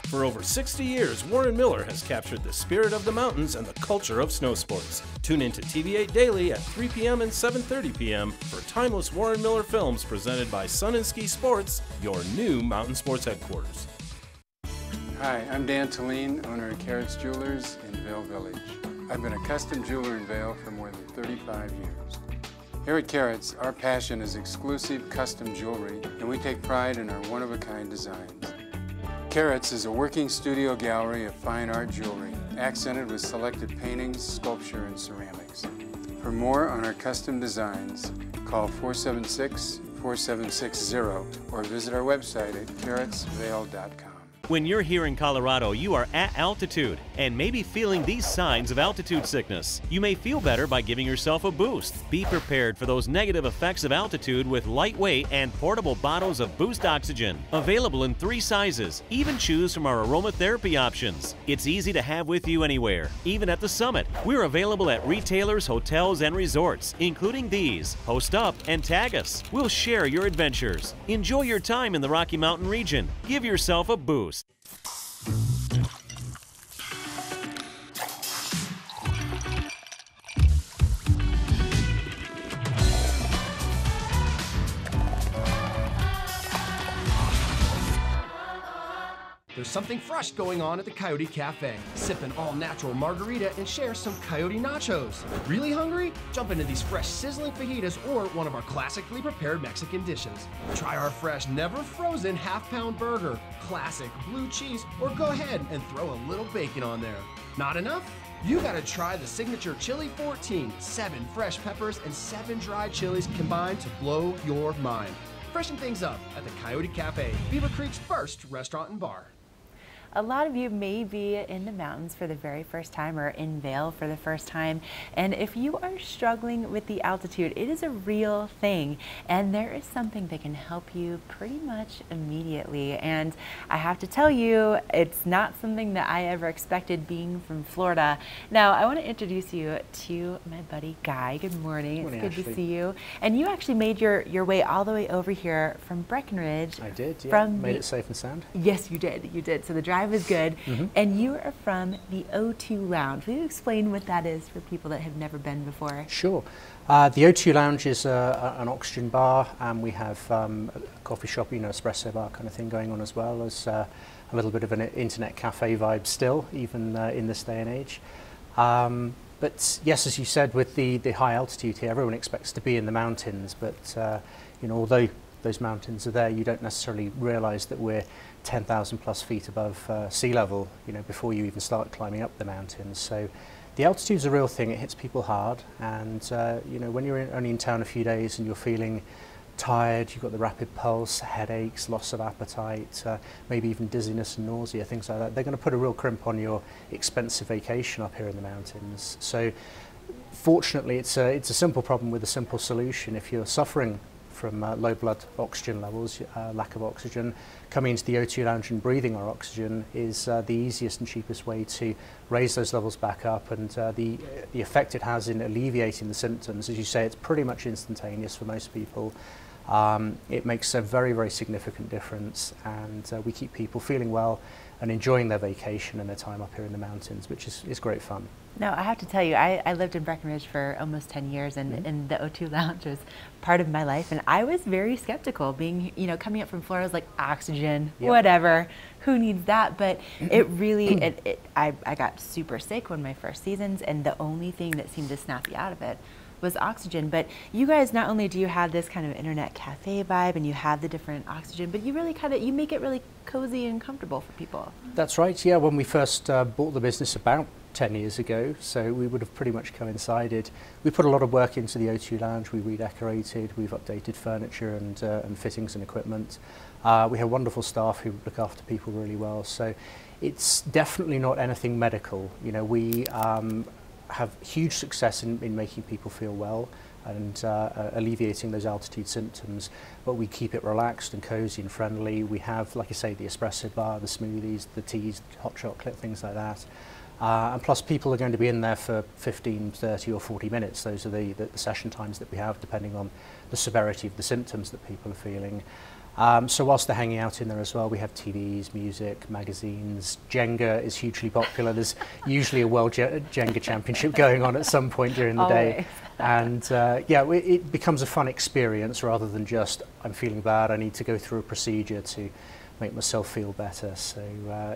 For over 60 years, Warren Miller has captured the spirit of the mountains and the culture of snow sports. Tune into TV8 Daily at 3 p.m. and 7:30 p.m. for timeless Warren Miller films presented by Sun and Ski Sports, your new mountain sports headquarters. Hi, I'm Dan Talene, owner of Carrots Jewelers in Vail Village. I've been a custom jeweler in Vail for more than 35 years. Here at Carrots, our passion is exclusive custom jewelry, and we take pride in our one-of-a-kind designs. Carrots is a working studio gallery of fine art jewelry, accented with selected paintings, sculpture, and ceramics. For more on our custom designs, call 476-4760 or visit our website at carrotsvale.com. When you're here in Colorado, you are at altitude and may be feeling these signs of altitude sickness. You may feel better by giving yourself a boost. Be prepared for those negative effects of altitude with lightweight and portable bottles of Boost Oxygen. Available in 3 sizes. Even choose from our aromatherapy options. It's easy to have with you anywhere, even at the summit. We're available at retailers, hotels, and resorts, including these. Post up and tag us. We'll share your adventures. Enjoy your time in the Rocky Mountain region. Give yourself a boost. There's something fresh going on at the Coyote Cafe. Sip an all-natural margarita and share some Coyote nachos. Really hungry? Jump into these fresh sizzling fajitas or one of our classically prepared Mexican dishes. Try our fresh, never-frozen half-pound burger, classic blue cheese, or go ahead and throw a little bacon on there. Not enough? You gotta try the signature Chili 14, 7 fresh peppers and 7 dried chilies combined to blow your mind. Freshen things up at the Coyote Cafe, Beaver Creek's first restaurant and bar. A lot of you may be in the mountains for the very first time or in Vail for the first time, and if you are struggling with the altitude, it is a real thing, and there is something that can help you pretty much immediately. And I have to tell you, it's not something that I ever expected being from Florida. Now, I want to introduce you to my buddy Guy. Good morning. It's good to see you. And you actually made your way all the way over here from Breckenridge. I did, yeah. Made it safe and sound. Yes, you did. You did. So the drive was good. And you are from the O2 Lounge. Will you explain what that is for people that have never been before? Sure. The O2 Lounge is an oxygen bar, and we have a coffee shop, espresso bar kind of thing going on, as well as a little bit of an internet cafe vibe still, even in this day and age. But yes, as you said, with the high altitude here, everyone expects to be in the mountains, but although those mountains are there, you don't necessarily realize that we're 10,000 plus feet above sea level, before you even start climbing up the mountains. So the altitude's a real thing. It hits people hard, and when you're only in town a few days and you're feeling tired, you've got the rapid pulse, headaches, loss of appetite, maybe even dizziness and nausea, things like that, they're going to put a real crimp on your expensive vacation up here in the mountains. So fortunately, it's a simple problem with a simple solution. If you're suffering from low blood oxygen levels, lack of oxygen, coming into the O2 Lounge and breathing our oxygen is the easiest and cheapest way to raise those levels back up, and the effect it has in alleviating the symptoms, as you say, it's pretty much instantaneous for most people. It makes a very, very significant difference, and we keep people feeling well and enjoying their vacation and their time up here in the mountains, which is great fun. No, I have to tell you, I lived in Breckenridge for almost 10 years, and the O2 Lounge was part of my life, and I was very skeptical. Being, coming up from Florida, I was like, oxygen, whatever, who needs that? But it really, I got super sick one of my first seasons, and the only thing that seemed to snap you out of it was oxygen. But you guys, not only do you have this kind of internet cafe vibe and you have the different oxygen, but you really you make it really cozy and comfortable for people. That's right, yeah. When we first bought the business about 10 years ago, so we would have pretty much coincided. We put a lot of work into the O2 Lounge. We redecorated, we've updated furniture and fittings and equipment. We have wonderful staff who look after people really well, so it's definitely not anything medical. We have huge success in making people feel well and alleviating those altitude symptoms, but we keep it relaxed and cozy and friendly. We have, like I say, the espresso bar, the smoothies, the teas, hot chocolate, things like that. And plus, people are going to be in there for 15, 30 or 40 minutes. Those are the session times that we have, depending on the severity of the symptoms that people are feeling. So whilst they're hanging out in there as well, we have TVs, music, magazines. Jenga is hugely popular. There's usually a World Jenga Championship going on at some point during the day. And it becomes a fun experience rather than just, I'm feeling bad, I need to go through a procedure to make myself feel better. So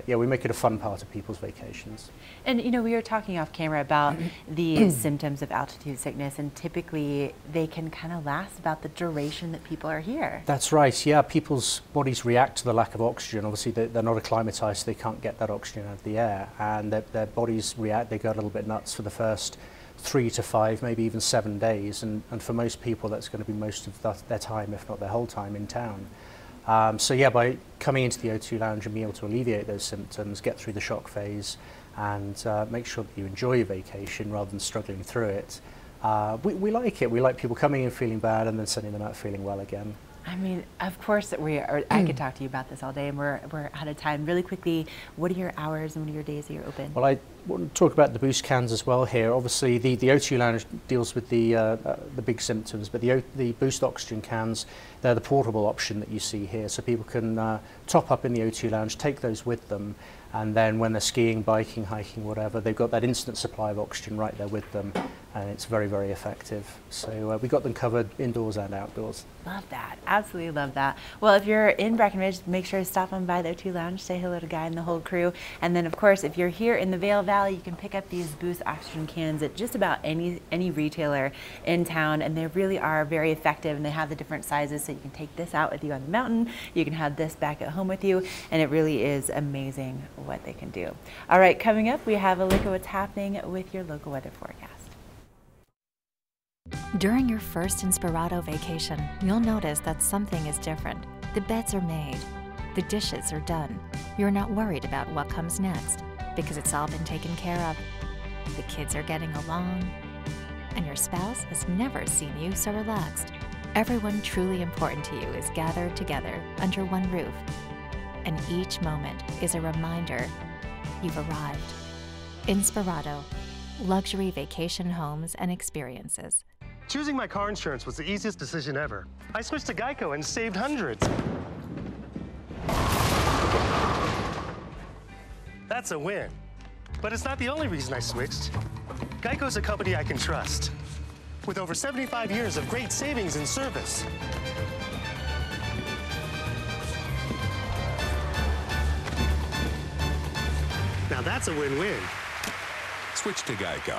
yeah, we make it a fun part of people's vacations. And you know, we were talking off camera about the symptoms of altitude sickness, and typically they can kind of last about the duration that people are here. That's right, yeah. People's bodies react to the lack of oxygen. Obviously they're not acclimatized, so they can't get that oxygen out of the air, and their bodies react, they go a little bit nuts for the first 3 to 5, maybe even 7 days, and for most people that's going to be most of their time, if not their whole time, in town. So yeah, by coming into the O2 Lounge and being able to alleviate those symptoms, get through the shock phase, and make sure that you enjoy your vacation rather than struggling through it, we like it. We like people coming in feeling bad and then sending them out feeling well again. I mean, of course that we are. I could talk to you about this all day, and we're out of time. Really quickly, what are your hours and what are your days that you're open? Well, I want to talk about the boost cans as well here. Obviously, the O2 Lounge deals with the big symptoms, but the boost oxygen cans, they're the portable option that you see here. So people can top up in the O2 Lounge, take those with them, and then when they're skiing, biking, hiking, whatever, they've got that instant supply of oxygen right there with them, and it's very, very effective. So we got them covered indoors and outdoors. Love that. Absolutely love that. Well, if you're in Breckenridge, make sure to stop on by the O2 Lounge, say hello to Guy and the whole crew. And then, of course, if you're here in the Vail Valley, you can pick up these Boost oxygen cans at just about any retailer in town, and they really are very effective, and they have the different sizes, so you can take this out with you on the mountain, you can have this back at home with you, and it really is amazing what they can do. All right, coming up, we have a look at what's happening with your local weather forecast. During your first Inspirato vacation, you'll notice that something is different. The beds are made. The dishes are done. You're not worried about what comes next because it's all been taken care of. The kids are getting along, and your spouse has never seen you so relaxed. Everyone truly important to you is gathered together under one roof, and each moment is a reminder you've arrived. Inspirato, luxury vacation homes and experiences. Choosing my car insurance was the easiest decision ever. I switched to Geico and saved hundreds. That's a win. But it's not the only reason I switched. Geico's a company I can trust, with over 75 years of great savings and service. Now that's a win-win. Switch to Geico.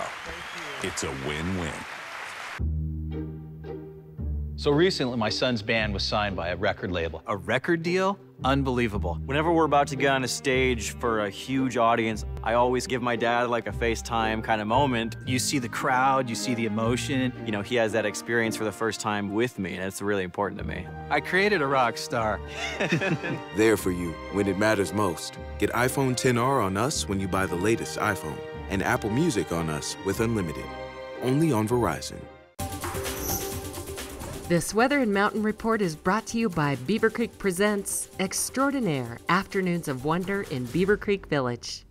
It's a win-win. So recently, my son's band was signed by a record label. A record deal? Unbelievable. Whenever we're about to get on a stage for a huge audience, I always give my dad like a FaceTime kind of moment. You see the crowd, you see the emotion. You know, he has that experience for the first time with me, and it's really important to me. I created a rock star. There for you when it matters most. Get iPhone XR on us when you buy the latest iPhone, and Apple Music on us with Unlimited. Only on Verizon. This Weather and Mountain Report is brought to you by Beaver Creek Presents Extraordinaire Afternoons of Wonder in Beaver Creek Village.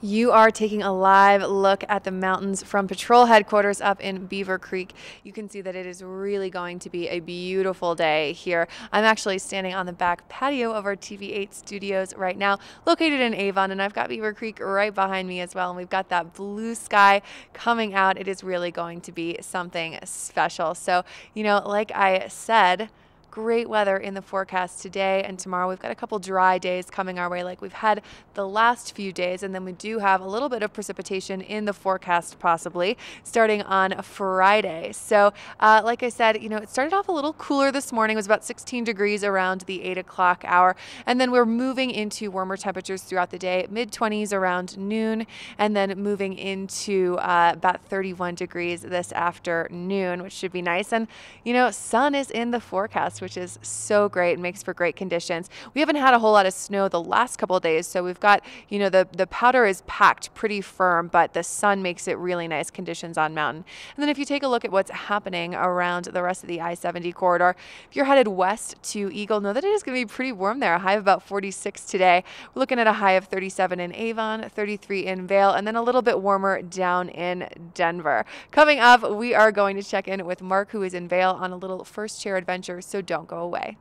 You are taking a live look at the mountains from patrol headquarters up in Beaver Creek. You can see that it is really going to be a beautiful day here. I'm actually standing on the back patio of our TV8 studios right now, located in Avon, and I've got Beaver Creek right behind me as well, and we've got that blue sky coming out. It is really going to be something special. So, you know, like I said, great weather in the forecast today and tomorrow. We've got a couple dry days coming our way like we've had the last few days, and then we do have a little bit of precipitation in the forecast possibly starting on Friday. So like I said, you know, it started off a little cooler this morning. It was about 16 degrees around the 8 o'clock hour, and then we're moving into warmer temperatures throughout the day, mid-20s around noon, and then moving into about 31 degrees this afternoon, which should be nice. And you know, sun is in the forecast, which is so great and makes for great conditions. We haven't had a whole lot of snow the last couple of days, so we've got, you know, the powder is packed pretty firm, but the sun makes it really nice conditions on mountain. And then if you take a look at what's happening around the rest of the I-70 corridor, if you're headed west to Eagle, know that it is going to be pretty warm there. A high of about 46 today. We're looking at a high of 37 in Avon, 33 in Vail, and then a little bit warmer down in Denver. Coming up, we are going to check in with Mark, who is in Vail on a little first chair adventure, so don't go away.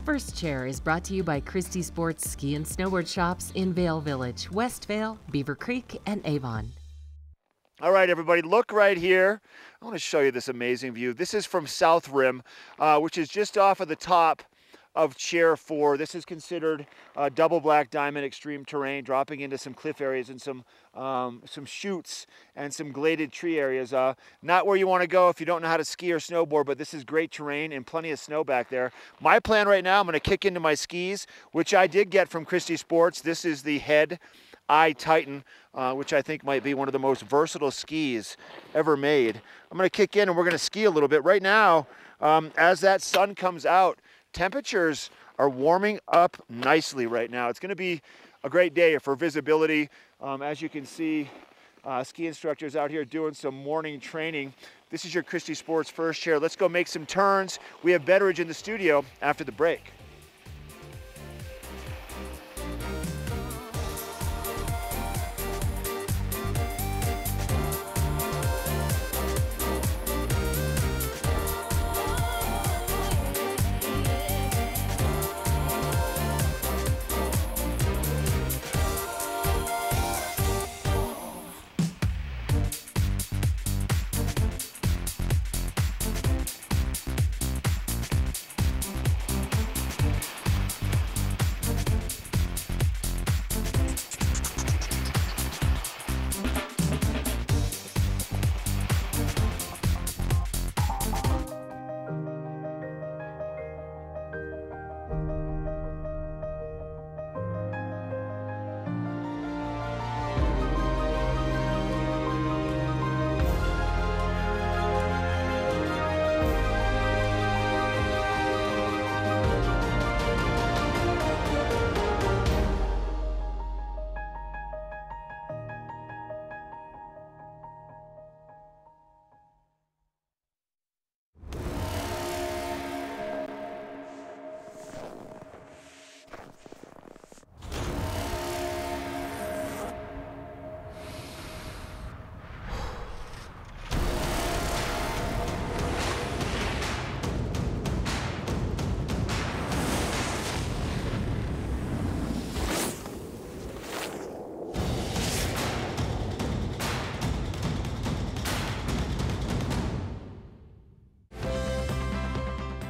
First Chair is brought to you by Christie Sports Ski and Snowboard Shops in Vail Village, West Vail, Beaver Creek, and Avon. All right, everybody, look right here. I want to show you this amazing view. This is from South Rim, which is just off of the top of Chair 4. This is considered double black diamond extreme terrain, dropping into some cliff areas and some chutes and some gladed tree areas. Not where you want to go if you don't know how to ski or snowboard, but this is great terrain and plenty of snow back there. My plan right now, I'm going to kick into my skis, which I did get from Christie Sports. This is the Head Titan, which I think might be one of the most versatile skis ever made. I'm going to kick in and we're going to ski a little bit. Right now, as that sun comes out, temperatures are warming up nicely right now. It's going to be a great day for visibility. As you can see, ski instructors out here doing some morning training. This is your Christie Sports First Chair. Let's go make some turns. We have Betteridge in the studio after the break.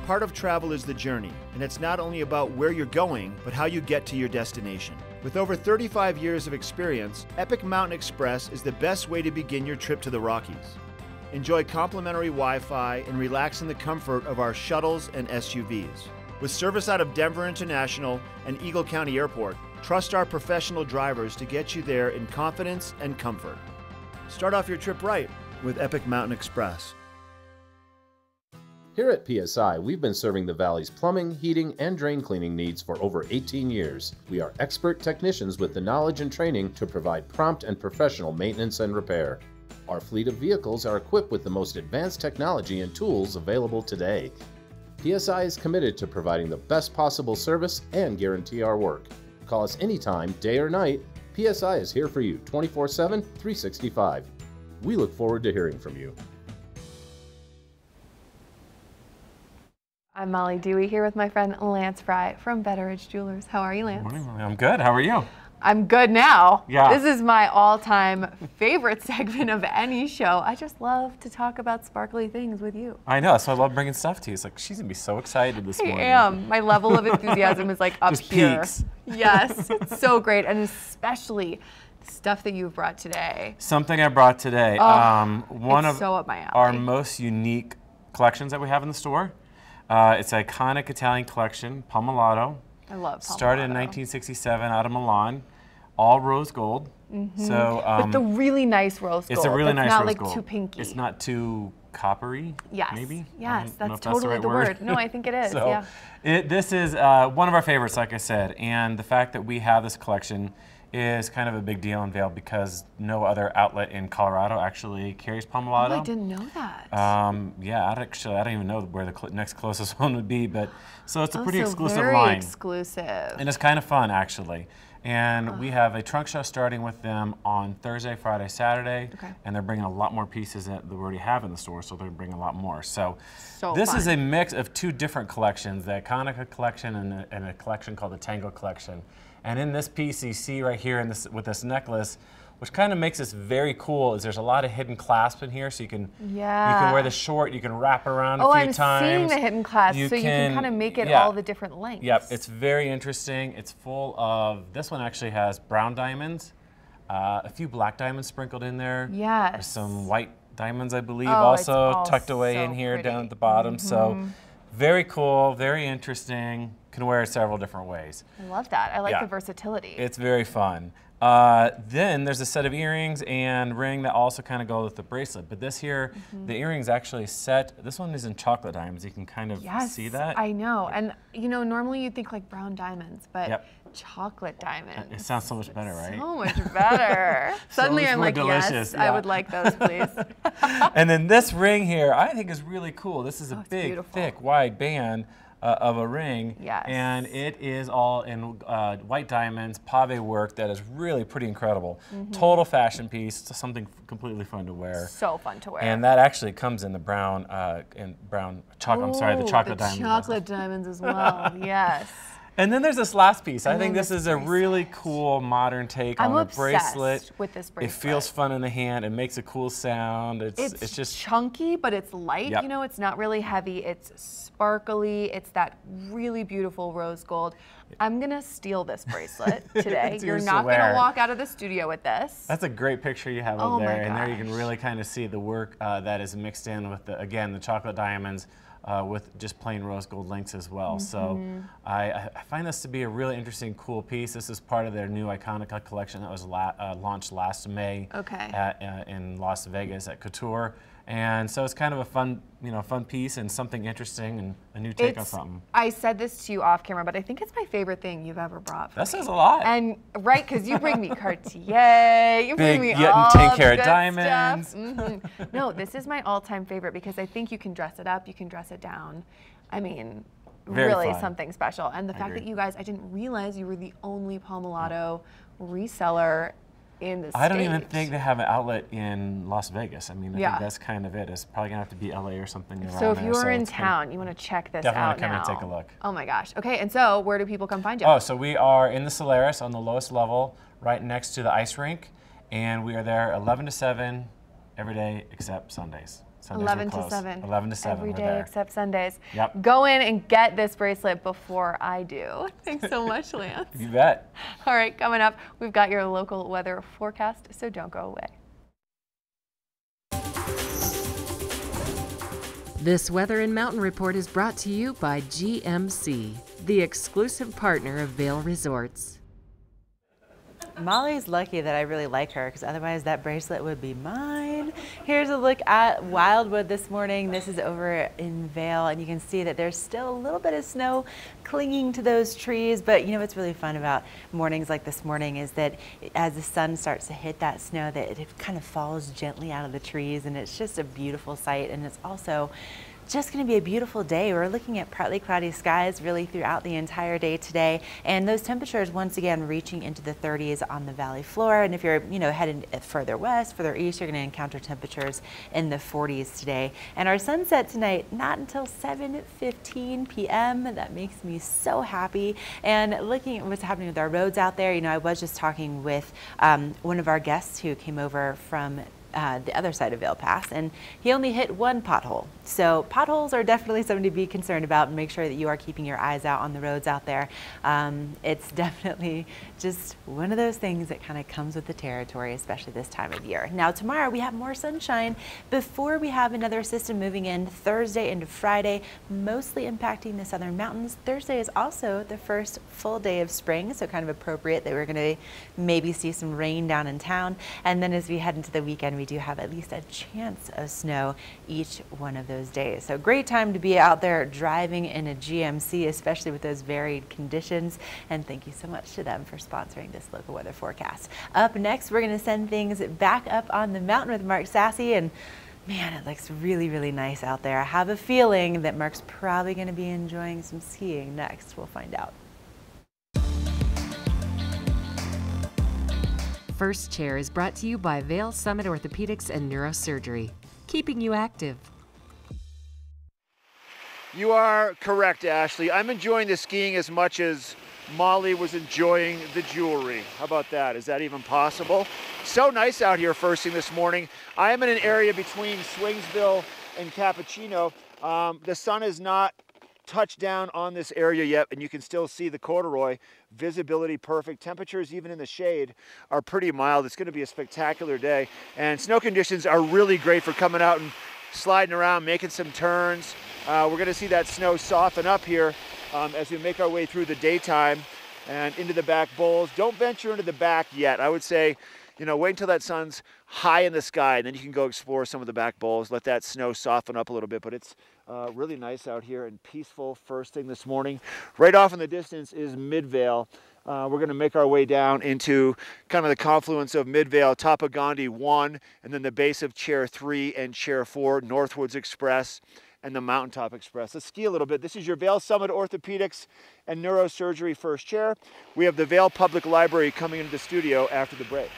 Part of travel is the journey, and it's not only about where you're going, but how you get to your destination. With over 35 years of experience, Epic Mountain Express is the best way to begin your trip to the Rockies. Enjoy complimentary Wi-Fi and relax in the comfort of our shuttles and SUVs. With service out of Denver International and Eagle County Airport, trust our professional drivers to get you there in confidence and comfort. Start off your trip right with Epic Mountain Express. Here at PSI, we've been serving the Valley's plumbing, heating, and drain cleaning needs for over 18 years. We are expert technicians with the knowledge and training to provide prompt and professional maintenance and repair. Our fleet of vehicles are equipped with the most advanced technology and tools available today. PSI is committed to providing the best possible service and guarantee our work. Call us anytime, day or night. PSI is here for you 24/7, 365. We look forward to hearing from you. I'm Molly Dewey here with my friend Lance Fry from Betteridge Jewelers. How are you, Lance? Good morning. I'm good. How are you? I'm good now. Yeah. This is my all-time favorite segment of any show. I just love to talk about sparkly things with you. I know, so I love bringing stuff to you. It's like, she's going to be so excited this morning. I am. My level of enthusiasm is like up just here. peaks. Yes, it's so great, and especially the stuff that you've brought today. Something I brought today. One it's of so up my alley. our most unique collections that we have in the store. It's an iconic Italian collection, Palmolato. I love Palmolato. Started in 1967 out of Milan, all rose gold. Mm-hmm. So, but the really nice rose gold. It's a really nice not rose like gold. too pinky. It's not too coppery. Yes. Maybe. Yes, I don't know that's if totally right the word. No, I think it is. So yeah. This is one of our favorites, like I said, and the fact that we have this collection is kind of a big deal in Vail because no other outlet in Colorado actually carries Palmolato. Oh, I didn't know that. Yeah, I don't even know where the next closest one would be, but so it's a pretty exclusive very line. Exclusive. And it's kind of fun, actually. And we have a trunk show starting with them on Thursday, Friday, Saturday, and they're bringing a lot more pieces that we already have in the store, so they're bringing a lot more. So this is a mix of two different collections, the Iconica collection and a collection called the Tango collection. And in this piece you see right here with this necklace, which kind of makes this very cool is there's a lot of hidden clasp in here, so you can wear the short, you can wrap it around a few times. I'm seeing the hidden clasp, so you can kind of make it all the different lengths. Yep, it's very interesting. It's full of, this one actually has brown diamonds, a few black diamonds sprinkled in there. Yes. There's some white diamonds, I believe, also tucked away in here down at the bottom. So very cool, very interesting. Can wear it several different ways. I love that. I like the versatility. It's very fun. Then there's a set of earrings and ring that also kind of go with the bracelet. But this here, the earrings actually set, this one is in chocolate diamonds. You can kind of see that. I know. And you know, normally you'd think like brown diamonds, but chocolate diamonds. It sounds so much better, right? So much better. Suddenly I'm like, delicious. yes, I would like those, please. And then this ring here, I think is really cool. This is a big, thick, wide band of a ring, and it is all in white diamonds, pave work that is really pretty incredible. Total fashion piece, something completely fun to wear. So fun to wear. And that actually comes in the brown, chocolate. I'm sorry, the chocolate diamonds. Chocolate diamonds as well. Yes. And then there's this last piece. I think this is a really cool modern take on the bracelet. With this bracelet. It feels fun in the hand. It makes a cool sound. It's just chunky, but it's light. You know, it's not really heavy. It's sparkly. It's that really beautiful rose gold. I'm gonna steal this bracelet today. You're not gonna walk out of the studio with this. That's a great picture you have over there. And there you can really kind of see the work that is mixed in with the chocolate diamonds. With just plain rose gold links as well. So I find this to be a really interesting, cool piece. This is part of their new Iconica collection that was launched last May in Las Vegas at Couture. And so it's kind of a fun, fun piece and something interesting and a new take on something. I said this to you off camera, but I think it's my favorite thing you've ever brought for me. That says a lot. And because you bring me Cartier, you bring me all 10 karat good diamonds. Stuff. No, this is my all-time favorite because I think you can dress it up, you can dress it down. I mean, really something special. And the fact that you guys, I didn't realize you were the only Pomellato reseller in the I don't even think they have an outlet in Las Vegas. I mean, I think that's kind of it. It's probably gonna have to be LA or something around So if there. you're in town, you want to check this out now. Definitely come and take a look. Oh my gosh. Okay, and so where do people come find you? Oh, so we are in the Solaris on the lowest level, right next to the ice rink, and we are there 11 to 7 every day except Sundays. 11 to 7. 11 to 7. Every day except Sundays. Yep. Go in and get this bracelet before I do. Thanks so much, Lance. You bet. All right, coming up, we've got your local weather forecast, so don't go away. This Weather and Mountain Report is brought to you by GMC, the exclusive partner of Vail Resorts. Molly's lucky that I really like her because otherwise that bracelet would be mine. Here's a look at Wildwood this morning. This is over in Vail, and you can see that there's still a little bit of snow clinging to those trees, but you know what's really fun about mornings like this morning is that as the sun starts to hit that snow, that it kind of falls gently out of the trees, and it's just a beautiful sight. And it's also just going to be a beautiful day. We're looking at partly cloudy skies really throughout the entire day today, and those temperatures once again reaching into the 30s on the valley floor. And if you're headed further west, further east, you're going to encounter temperatures in the 40s today. And our sunset tonight not until 7:15 p.m. That makes me so happy. And looking at what's happening with our roads out there, I was just talking with one of our guests who came over from the other side of Vail Pass, and he only hit one pothole. So potholes are definitely something to be concerned about, and make sure that you are keeping your eyes out on the roads out there. It's definitely just one of those things that kind of comes with the territory, especially this time of year. Now tomorrow we have more sunshine before we have another system moving in Thursday into Friday, mostly impacting the southern mountains. Thursday is also the first full day of spring, so kind of appropriate that we're going to maybe see some rain down in town. And then as we head into the weekend, we do have at least a chance of snow each one of those days. So great time to be out there driving in a GMC, especially with those varied conditions. And thank you so much to them for sponsoring this local weather forecast. Up next, we're going to send things back up on the mountain with Mark Sassy. And man, it looks really, really nice out there. I have a feeling that Mark's probably going to be enjoying some skiing next. We'll find out. First Chair is brought to you by Vail Summit Orthopedics and Neurosurgery, keeping you active. You are correct, Ashley. I'm enjoying the skiing as much as Molly was enjoying the jewelry. How about that? Is that even possible? So nice out here first thing this morning. I am in an area between Swingsville and Cappuccino. The sun is not touched down on this area yet, and you can still see the corduroy. Visibility perfect. Temperatures even in the shade are pretty mild. It's going to be a spectacular day, and snow conditions are really great for coming out and sliding around, making some turns. We're going to see that snow soften up here as we make our way through the daytime and into the back bowls. Don't venture into the back yet. I would say, you know, wait until that sun's high in the sky, and then you can go explore some of the back bowls, let that snow soften up a little bit. But it's really nice out here and peaceful first thing this morning. Right off in the distance is Midvale. We're going to make our way down into kind of the confluence of Midvale, top of Gandhi 1, and then the base of Chair 3 and Chair 4, Northwoods Express, and the Mountaintop Express. Let's ski a little bit. This is your Vail Summit Orthopedics and Neurosurgery first chair. We have the Vail Public Library coming into the studio after the break.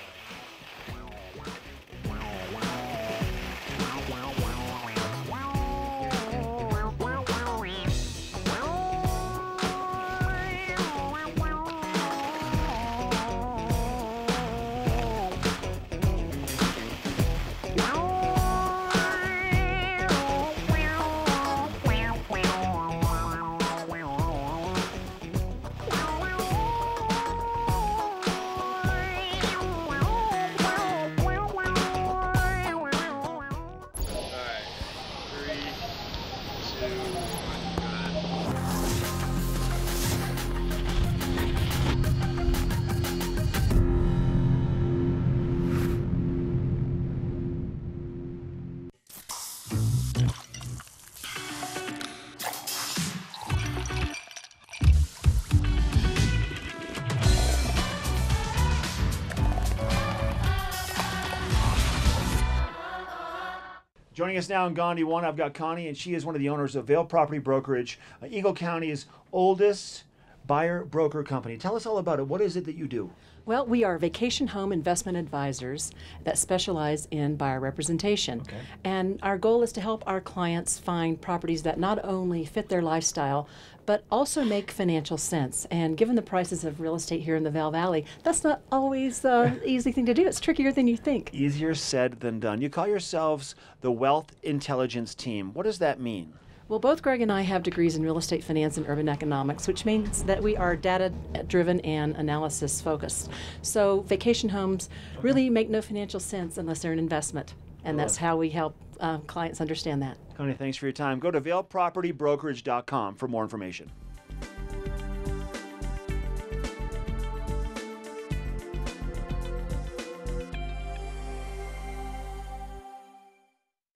Joining us now in Gandhi 1, I've got Connie, and she is one of the owners of Vail Property Brokerage, Eagle County's oldest buyer broker company. Tell us all about it. What is it that you do? Well, we are vacation home investment advisors that specialize in buyer representation. Okay. And our goal is to help our clients find properties that not only fit their lifestyle, but also make financial sense. And given the prices of real estate here in the Vail Valley, that's not always an easy thing to do. It's trickier than you think. Easier said than done. You call yourselves the Wealth Intelligence Team. What does that mean? Well, both Greg and I have degrees in real estate finance and urban economics, which means that we are data-driven and analysis-focused. So vacation homes really make no financial sense unless they're an investment, and that's how we help clients understand that. Connie, thanks for your time. Go to vailpropertybrokerage.com for more information.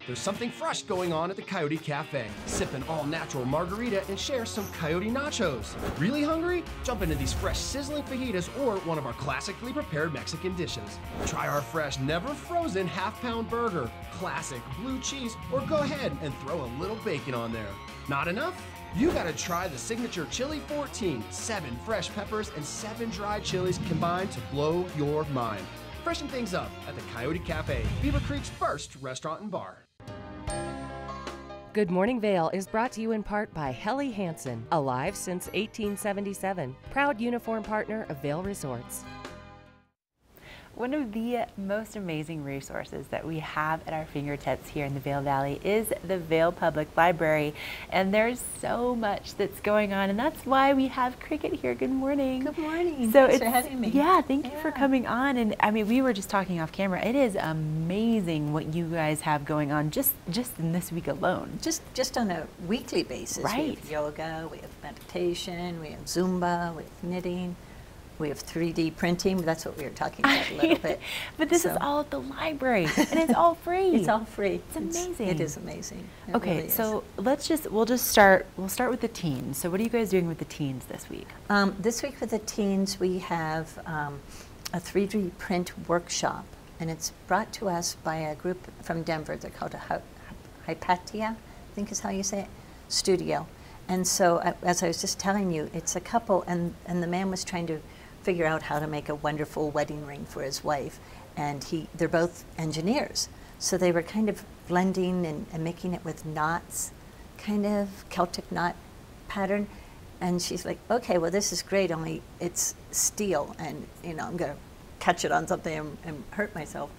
There's something fresh going on at the Coyote Cafe. Sip an all-natural margarita and share some Coyote nachos. Really hungry? Jump into these fresh sizzling fajitas or one of our classically prepared Mexican dishes. Try our fresh, never-frozen half-pound burger, classic blue cheese, or go ahead and throw a little bacon on there. Not enough? You gotta try the signature Chili 14, 7 fresh peppers and 7 dried chilies combined to blow your mind. Freshen things up at the Coyote Cafe, Beaver Creek's first restaurant and bar. Good Morning Vail is brought to you in part by Helly Hansen, alive since 1877, proud uniform partner of Vail Resorts. One of the most amazing resources that we have at our fingertips here in the Vail Valley is the Vail Public Library, and there's so much that's going on, and that's why we have Cricket here. Good morning. Good morning. So Thanks for having me. Yeah, thank you for coming on. And I mean, we were just talking off camera. It is amazing what you guys have going on just in this week alone. Just on a weekly basis. Right. We have yoga, we have meditation, we have Zumba, we have knitting. We have 3D printing. That's what we were talking about a little bit. But this is all at the library, and it's all free. It's all free. It's amazing. It is amazing. It Okay, really so we'll start with the teens. So what are you guys doing with the teens this week? This week with the teens, we have a 3D print workshop, and it's brought to us by a group from Denver. They're called a Hypatia, I think is how you say it, studio. And so, as I was just telling you, it's a couple, and the man was trying to figure out how to make a wonderful wedding ring for his wife, and they're both engineers. So they were kind of blending and making it with knots, kind of Celtic knot pattern. And she's like, okay, well, this is great, only it's steel, and I'm gonna catch it on something and hurt myself.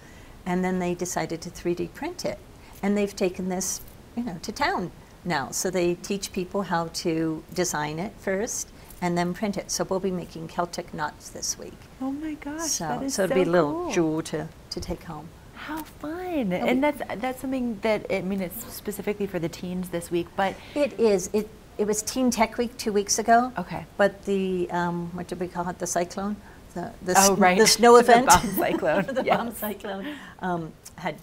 And then they decided to 3D print it. And they've taken this, you know, to town now. So they teach people how to design it first and then print it. So we'll be making Celtic knots this week. Oh my gosh, that is so it'll so be a little cool. jewel to take home. How fun! And that's something that, I mean, it's specifically for the teens this week, but it is. It was Teen Tech Week 2 weeks ago. Okay. But the what did we call it? The cyclone. Right. The snow event. The bomb cyclone. The Yes. bomb cyclone.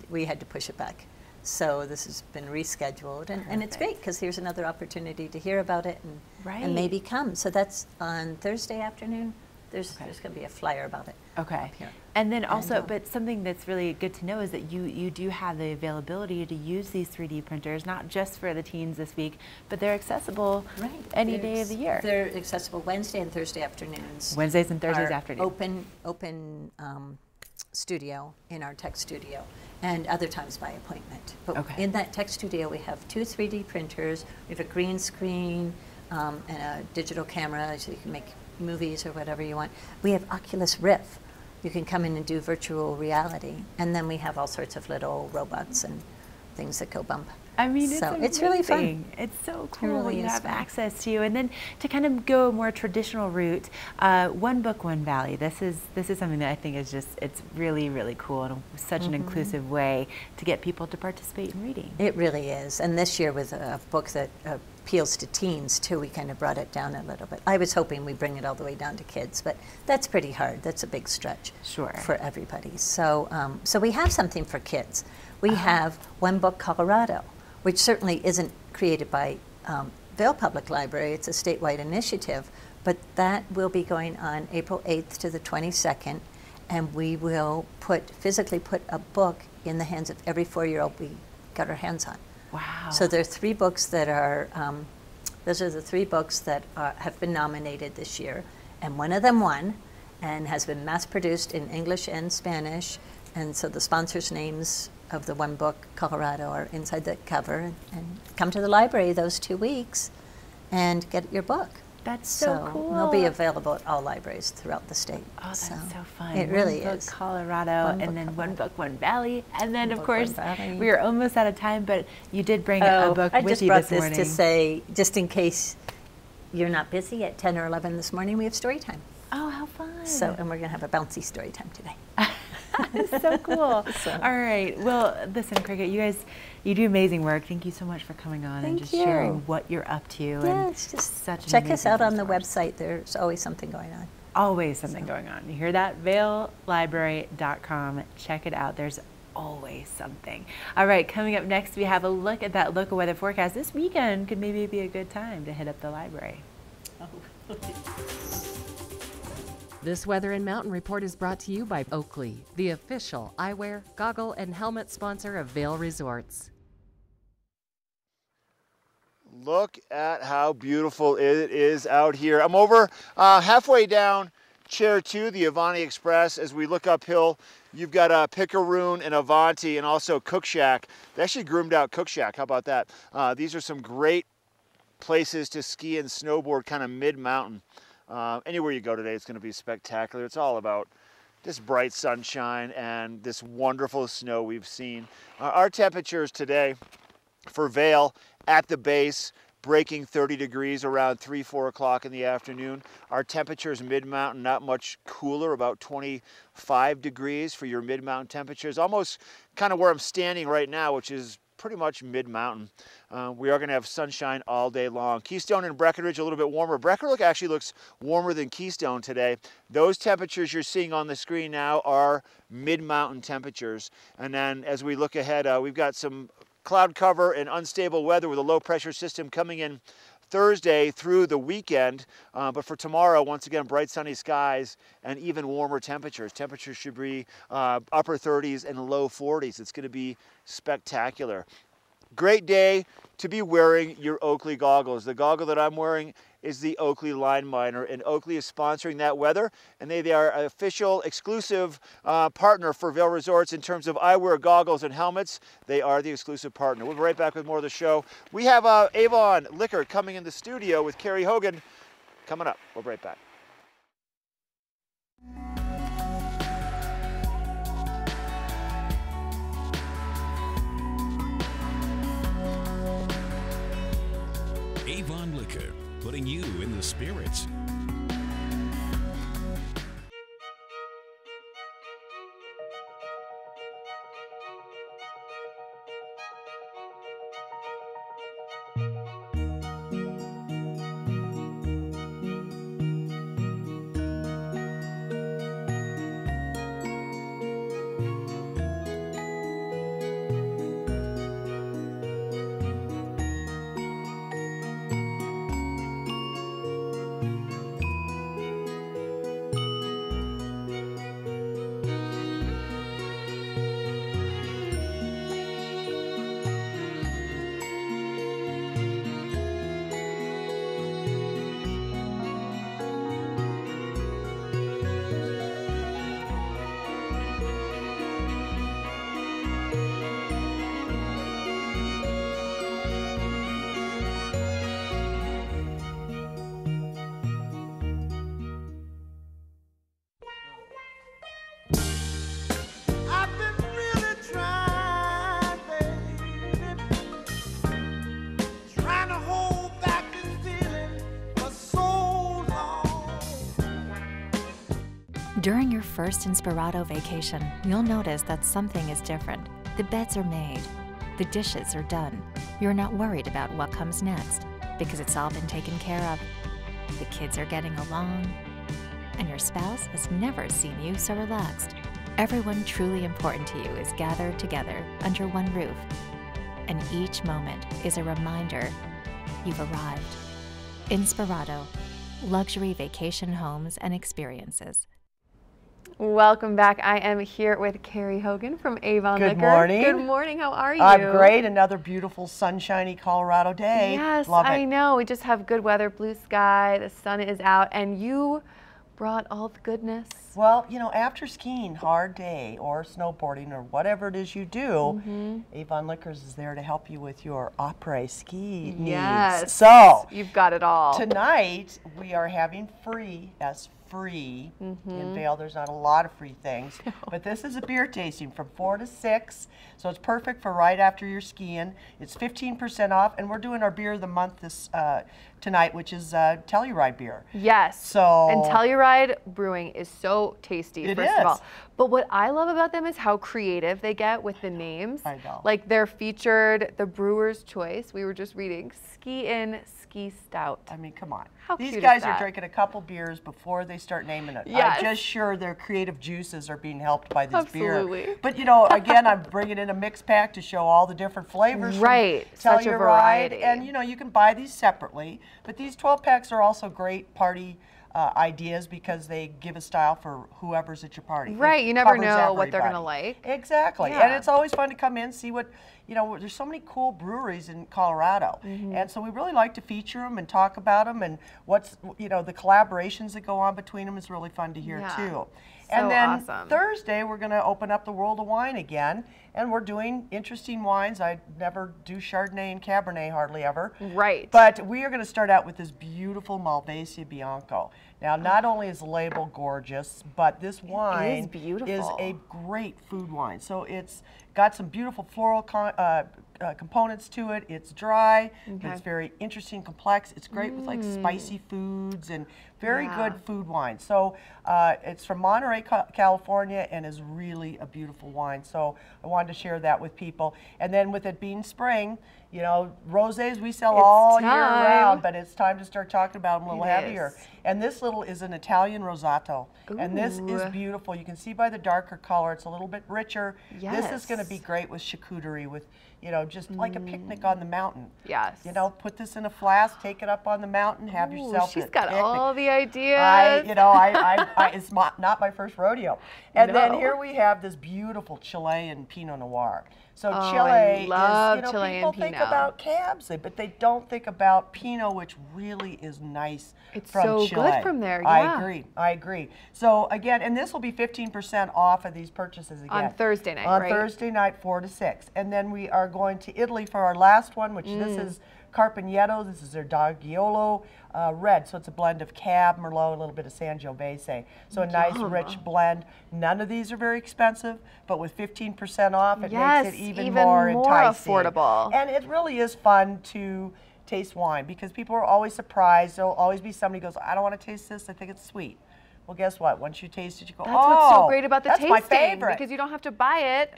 We had to push it back. So this has been rescheduled, and it's great because here's another opportunity to hear about it and maybe come. So that's on Thursday afternoon. There's going to be a flyer about it. Okay. And then also, but something that's really good to know is that you do have the availability to use these 3D printers, not just for the teens this week, but they're accessible any day of the year. They're accessible Wednesday and Thursday afternoons. Wednesdays and Thursdays afternoons. Open studio in our tech studio, and other times by appointment. But in that tech studio, we have 2 3D printers. We have a green screen and a digital camera, so you can make movies or whatever you want. We have Oculus Rift. You can come in and do virtual reality, and then we have all sorts of little robots and things that go bump. I mean, it's really fun. It's so cool. Really you is have fun. access to, and then to kind of go a more traditional route. One Book, One Valley. This is something that I think is it's really, really cool and such an inclusive way to get people to participate in reading. It really is, and this year with a book that appeals to teens too, we kind of brought it down a little bit. I was hoping we bring it all the way down to kids, but that's pretty hard. That's a big stretch for everybody. So, so we have something for kids. We have One Book Colorado, which certainly isn't created by Vail Public Library. It's a statewide initiative, but that will be going on April 8th to the 22nd, and we will physically put a book in the hands of every 4-year-old we got our hands on. Wow. So there are 3 books that are, those are the 3 books that have been nominated this year, and one of them won and has been mass produced in English and Spanish, and so the sponsors' names of the One Book Colorado are inside the cover, and come to the library those 2 weeks and get your book. That's so cool. They'll be available at all libraries throughout the state. Oh, that's so fun. It really One Book is. Colorado, and then One Book, One Valley, and then of course we are almost out of time, but you did bring a book with you this morning. I just brought this to say, just in case you're not busy, at 10 or 11 this morning we have story time. Oh, how fun. So, and we're going to have a bouncy story time today. That's so cool. All right. Well, listen, Cricket, you guys, you do amazing work. Thank you so much for coming on and just sharing what you're up to. Yeah, it's just check us out on the website. There's always something going on. Always something going on. You hear that? VailLibrary.com. Check it out. There's always something. All right, coming up next, we have a look at that local weather forecast. This weekend could maybe be a good time to hit up the library. This Weather and Mountain Report is brought to you by Oakley, the official eyewear, goggle, and helmet sponsor of Vail Resorts. Look at how beautiful it is out here. I'm over halfway down Chair 2, the Avanti Express. As we look uphill, you've got Picaroon and Avanti and also Cook Shack. They actually groomed out Cook Shack. How about that? These are some great places to ski and snowboard kind of mid-mountain. Anywhere you go today, it's going to be spectacular. It's all about this bright sunshine and this wonderful snow we've seen. Our temperatures today for Vail at the base, breaking 30 degrees around 3-4 o'clock in the afternoon. Our temperatures mid-mountain, not much cooler, about 25 degrees for your mid-mountain temperatures. Almost kind of where I'm standing right now, which is pretty much mid-mountain. We are going to have sunshine all day long. Keystone and Breckenridge a little bit warmer. Breckenridge actually looks warmer than Keystone today. Those temperatures you're seeing on the screen now are mid-mountain temperatures. And then as we look ahead, we've got some cloud cover and unstable weather with a low pressure system coming in Thursday through the weekend, but for tomorrow, once again, bright sunny skies and even warmer temperatures. Temperatures should be upper 30s and low 40s. It's going to be spectacular. Great day to be wearing your Oakley goggles. The goggle that I'm wearing is the Oakley Line Miner, and Oakley is sponsoring that weather, and they are an official, exclusive partner for Vail Resorts in terms of eyewear, goggles, and helmets. They are the exclusive partner. We'll be right back with more of the show. We have Avon Liquor coming in the studio with Carrie Hogan coming up. We'll be right back. Avon Liquor, putting you in the spirits. During your first Inspirato vacation, you'll notice that something is different. The beds are made. The dishes are done. You're not worried about what comes next because it's all been taken care of. The kids are getting along, and your spouse has never seen you so relaxed. Everyone truly important to you is gathered together under one roof, and each moment is a reminder you've arrived. Inspirato, luxury vacation homes and experiences. Welcome back. I am here with Carrie Hogan from Avon Liquor. Good morning. Good morning. How are you? I'm great. Another beautiful, sunshiny Colorado day. Yes, Love it. I know. We just have good weather, blue sky, the sun is out, and you brought all the goodness. Well, you know, after skiing, hard day, or snowboarding, or whatever it is you do, Avon Liquors is there to help you with your après ski Yes. needs. So, you've got it all. Tonight, we are having free in Vail. There's not a lot of free things, but this is a beer tasting from 4 to 6, so it's perfect for right after you're skiing. It's 15% off, and we're doing our beer of the month this tonight, which is Telluride beer. Yes. So and Telluride brewing is so tasty. It first is. of all, but what I love about them is how creative they get with the names. I know. Like they're featured the Brewer's Choice. We were just reading Ski In Ski Stout. I mean, come on. How These cute guys is are that? drinking a couple beers before they start naming it. Yes. I'm just sure their creative juices are being helped by this Absolutely. beer. But you know, again, I'm bringing in a mixed pack to show all the different flavors. Right. From Such a Telluride. variety. And you know, you can buy these separately, but these 12 packs are also great party ideas because they give a style for whoever's at your party. Right. It You never covers know what they're going to everybody. like. Exactly. Yeah. And it's always fun to come in, see what, you know, there's so many cool breweries in Colorado. And so we really like to feature them and talk about them, and what's, you know, the collaborations that go on between them is really fun to hear too. And then awesome. Thursday, we're going to open up the world of wine again, and we're doing interesting wines. I never do Chardonnay and Cabernet hardly ever. Right. But we are going to start out with this beautiful Malvasia Bianco. Now, not only is the label gorgeous, but this wine is beautiful. is a great food wine. So it's got some beautiful floral components to it. It's dry, but it's very interesting, complex. It's great with like spicy foods and very good food wine. So it's from Monterey, California, and is really a beautiful wine. So I wanted to share that with people. And then with it being spring, you know, rosés we sell all year round, but it's time to start talking about them a little heavier. And this little is an Italian Rosato. And this is beautiful. You can see by the darker color, it's a little bit richer. This is going to be great with charcuterie, with, you know, just like a picnic on the mountain. Yes. You know, put this in a flask, take it up on the mountain, have yourself She's a got picnic. all the ideas. It's not my first rodeo. And then here we have this beautiful Chilean Pinot Noir. So Chile I love is, you know, Chilean people Pinot. think about cabs, but they don't think about Pinot, which really is nice It's from so Chile. good from there, I agree. So again, and this will be 15% off of these purchases again. On Thursday night, On right? Thursday night, 4 to 6. And then we are going to Italy for our last one, which this is Carpignetto. This is their D'Agiolo red. So it's a blend of Cab, Merlot, a little bit of Sangiovese. So a nice, rich blend. None of these are very expensive, but with 15% off, it makes it even more enticing. Affordable. And it really is fun to taste wine, because people are always surprised. There'll always be somebody who goes, I don't want to taste this, I think it's sweet. Well, guess what? Once you taste it, you go, That's oh, what's so great about the that's tasting, my favorite. because you don't have to buy it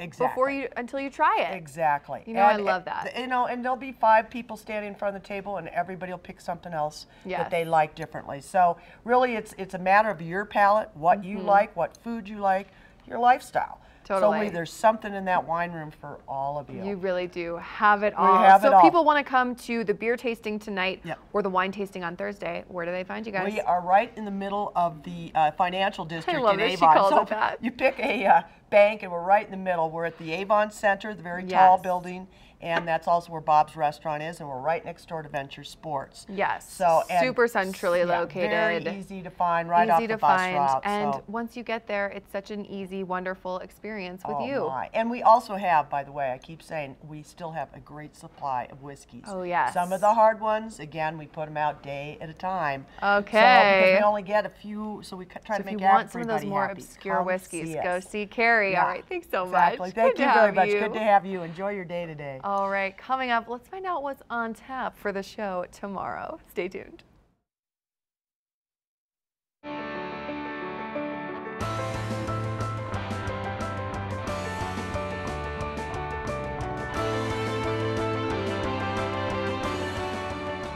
until you try it. Exactly. You know, I love that. You know, and there'll be 5 people standing in front of the table, and everybody will pick something else that they like differently. So really, it's a matter of your palate, what you like, what food you like, your lifestyle. Totally. So there's something in that wine room for all of you. You really do have it We all. have so it if all. people want to come to the beer tasting tonight or the wine tasting on Thursday, where do they find you guys? We are right in the middle of the financial district love in that Avon. she calls So it that. you pick a bank, and we're right in the middle. We're at the Avon Center, the very tall building, and that's also where Bob's Restaurant is, and we're right next door to Venture Sports. Yes. So super centrally located. Very easy to find, right off the bus route. And so. once you get there, it's such an easy, wonderful experience with you. My. And we also have, by the way, I keep saying, we still have a great supply of whiskeys. Oh, yes. Some of the hard ones, again, we put them out day at a time. Okay. So, because we only get a few, so we try to make everybody happy. If you want some of those more obscure whiskeys, go see Carrie. Yeah. All right, thanks so Exactly. much. Thank Good you to very have much. you. Good to have you. Enjoy your day today. All right, coming up, let's find out what's on tap for the show tomorrow. Stay tuned.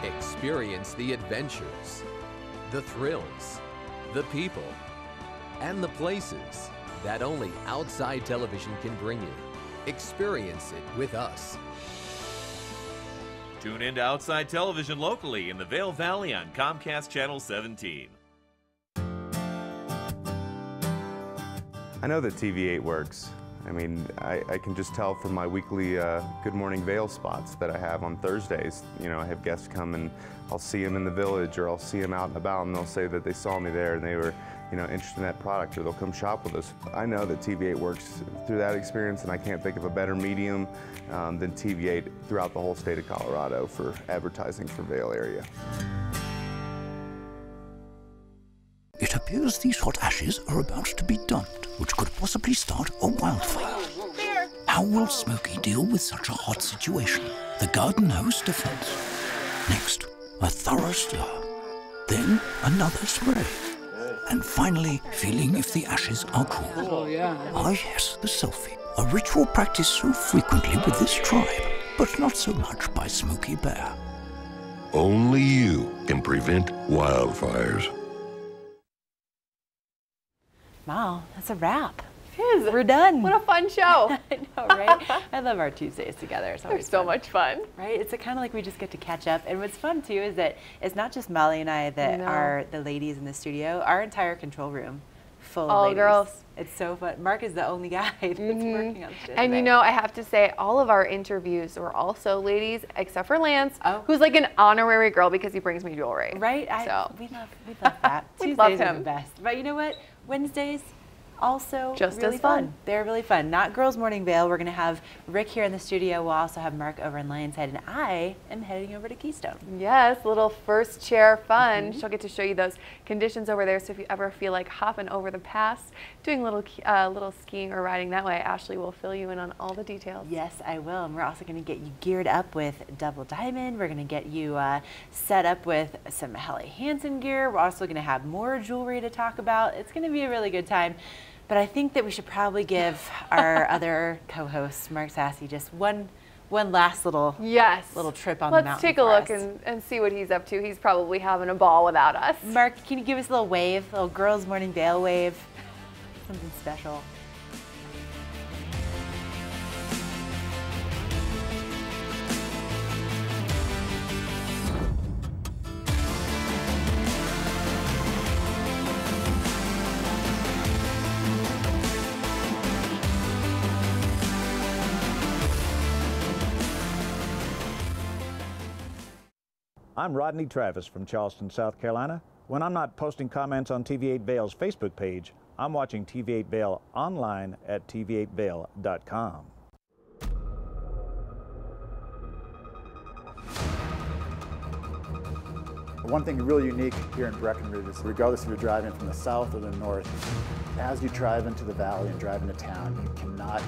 Experience the adventures, the thrills, the people, and the places that only Outside Television can bring you. Experience it with us. Tune in to Outside Television locally in the Vail Valley on Comcast Channel 17. I know that TV8 works. I mean, I can just tell from my weekly Good Morning Vail spots that I have on Thursdays. You know, I have guests come and I'll see them in the village, or I'll see them out and about, and they'll say that they saw me there and they were, you know, interested in that product, or they'll come shop with us. I know that TV8 works through that experience, and I can't think of a better medium than TV8 throughout the whole state of Colorado for advertising for Vail area. It appears these hot ashes are about to be dumped, which could possibly start a wildfire. How will Smokey deal with such a hot situation? The garden hose defense. Next, a thorough stir. Then another spray. And finally, feeling if the ashes are cool. Oh, yeah. Ah, yes, the selfie. A ritual practiced so frequently with this tribe, but not so much by Smokey Bear. Only you can prevent wildfires. Wow, that's a wrap. It is. We're done. What a fun show. I know, right? I love our Tuesdays together. It's always so much fun. Right? It's kind of like we just get to catch up. And what's fun, too, is that it's not just Molly and I that are the ladies in the studio. Our entire control room full of ladies. girls. It's so fun. Mark is the only guy that's working on the show And today. you know, I have to say, all of our interviews were also ladies, except for Lance, who's like an honorary girl because he brings me jewelry. Right? So we love that. We Tuesdays love are him. the best. But you know what? Wednesdays, also Just really as fun. They're really fun. Not Girls Morning Vail. We're going to have Rick here in the studio. We'll also have Mark over in Lion's Head, and I am heading over to Keystone. Yes, little first chair fun. She'll get to show you those conditions over there. So if you ever feel like hopping over the pass, doing a little skiing or riding that way, Ashley will fill you in on all the details. Yes, I will. And we're also going to get you geared up with Double Diamond. We're going to get you set up with some Helly Hansen gear. We're also going to have more jewelry to talk about. It's going to be a really good time. But I think that we should probably give our other co-host, Mark Sassy, just one last little trip on the mountain. Let's take a look and see what he's up to. He's probably having a ball without us. Mark, can you give us a little wave, a little Girls Morning Vail wave? Something special. I'm Rodney Travis from Charleston, South Carolina. When I'm not posting comments on TV8 Vail's Facebook page, I'm watching TV8 Vail online at tv8vail.com. One thing really unique here in Breckenridge is regardless if you're driving from the south or the north, as you drive into the valley and drive into town, you cannot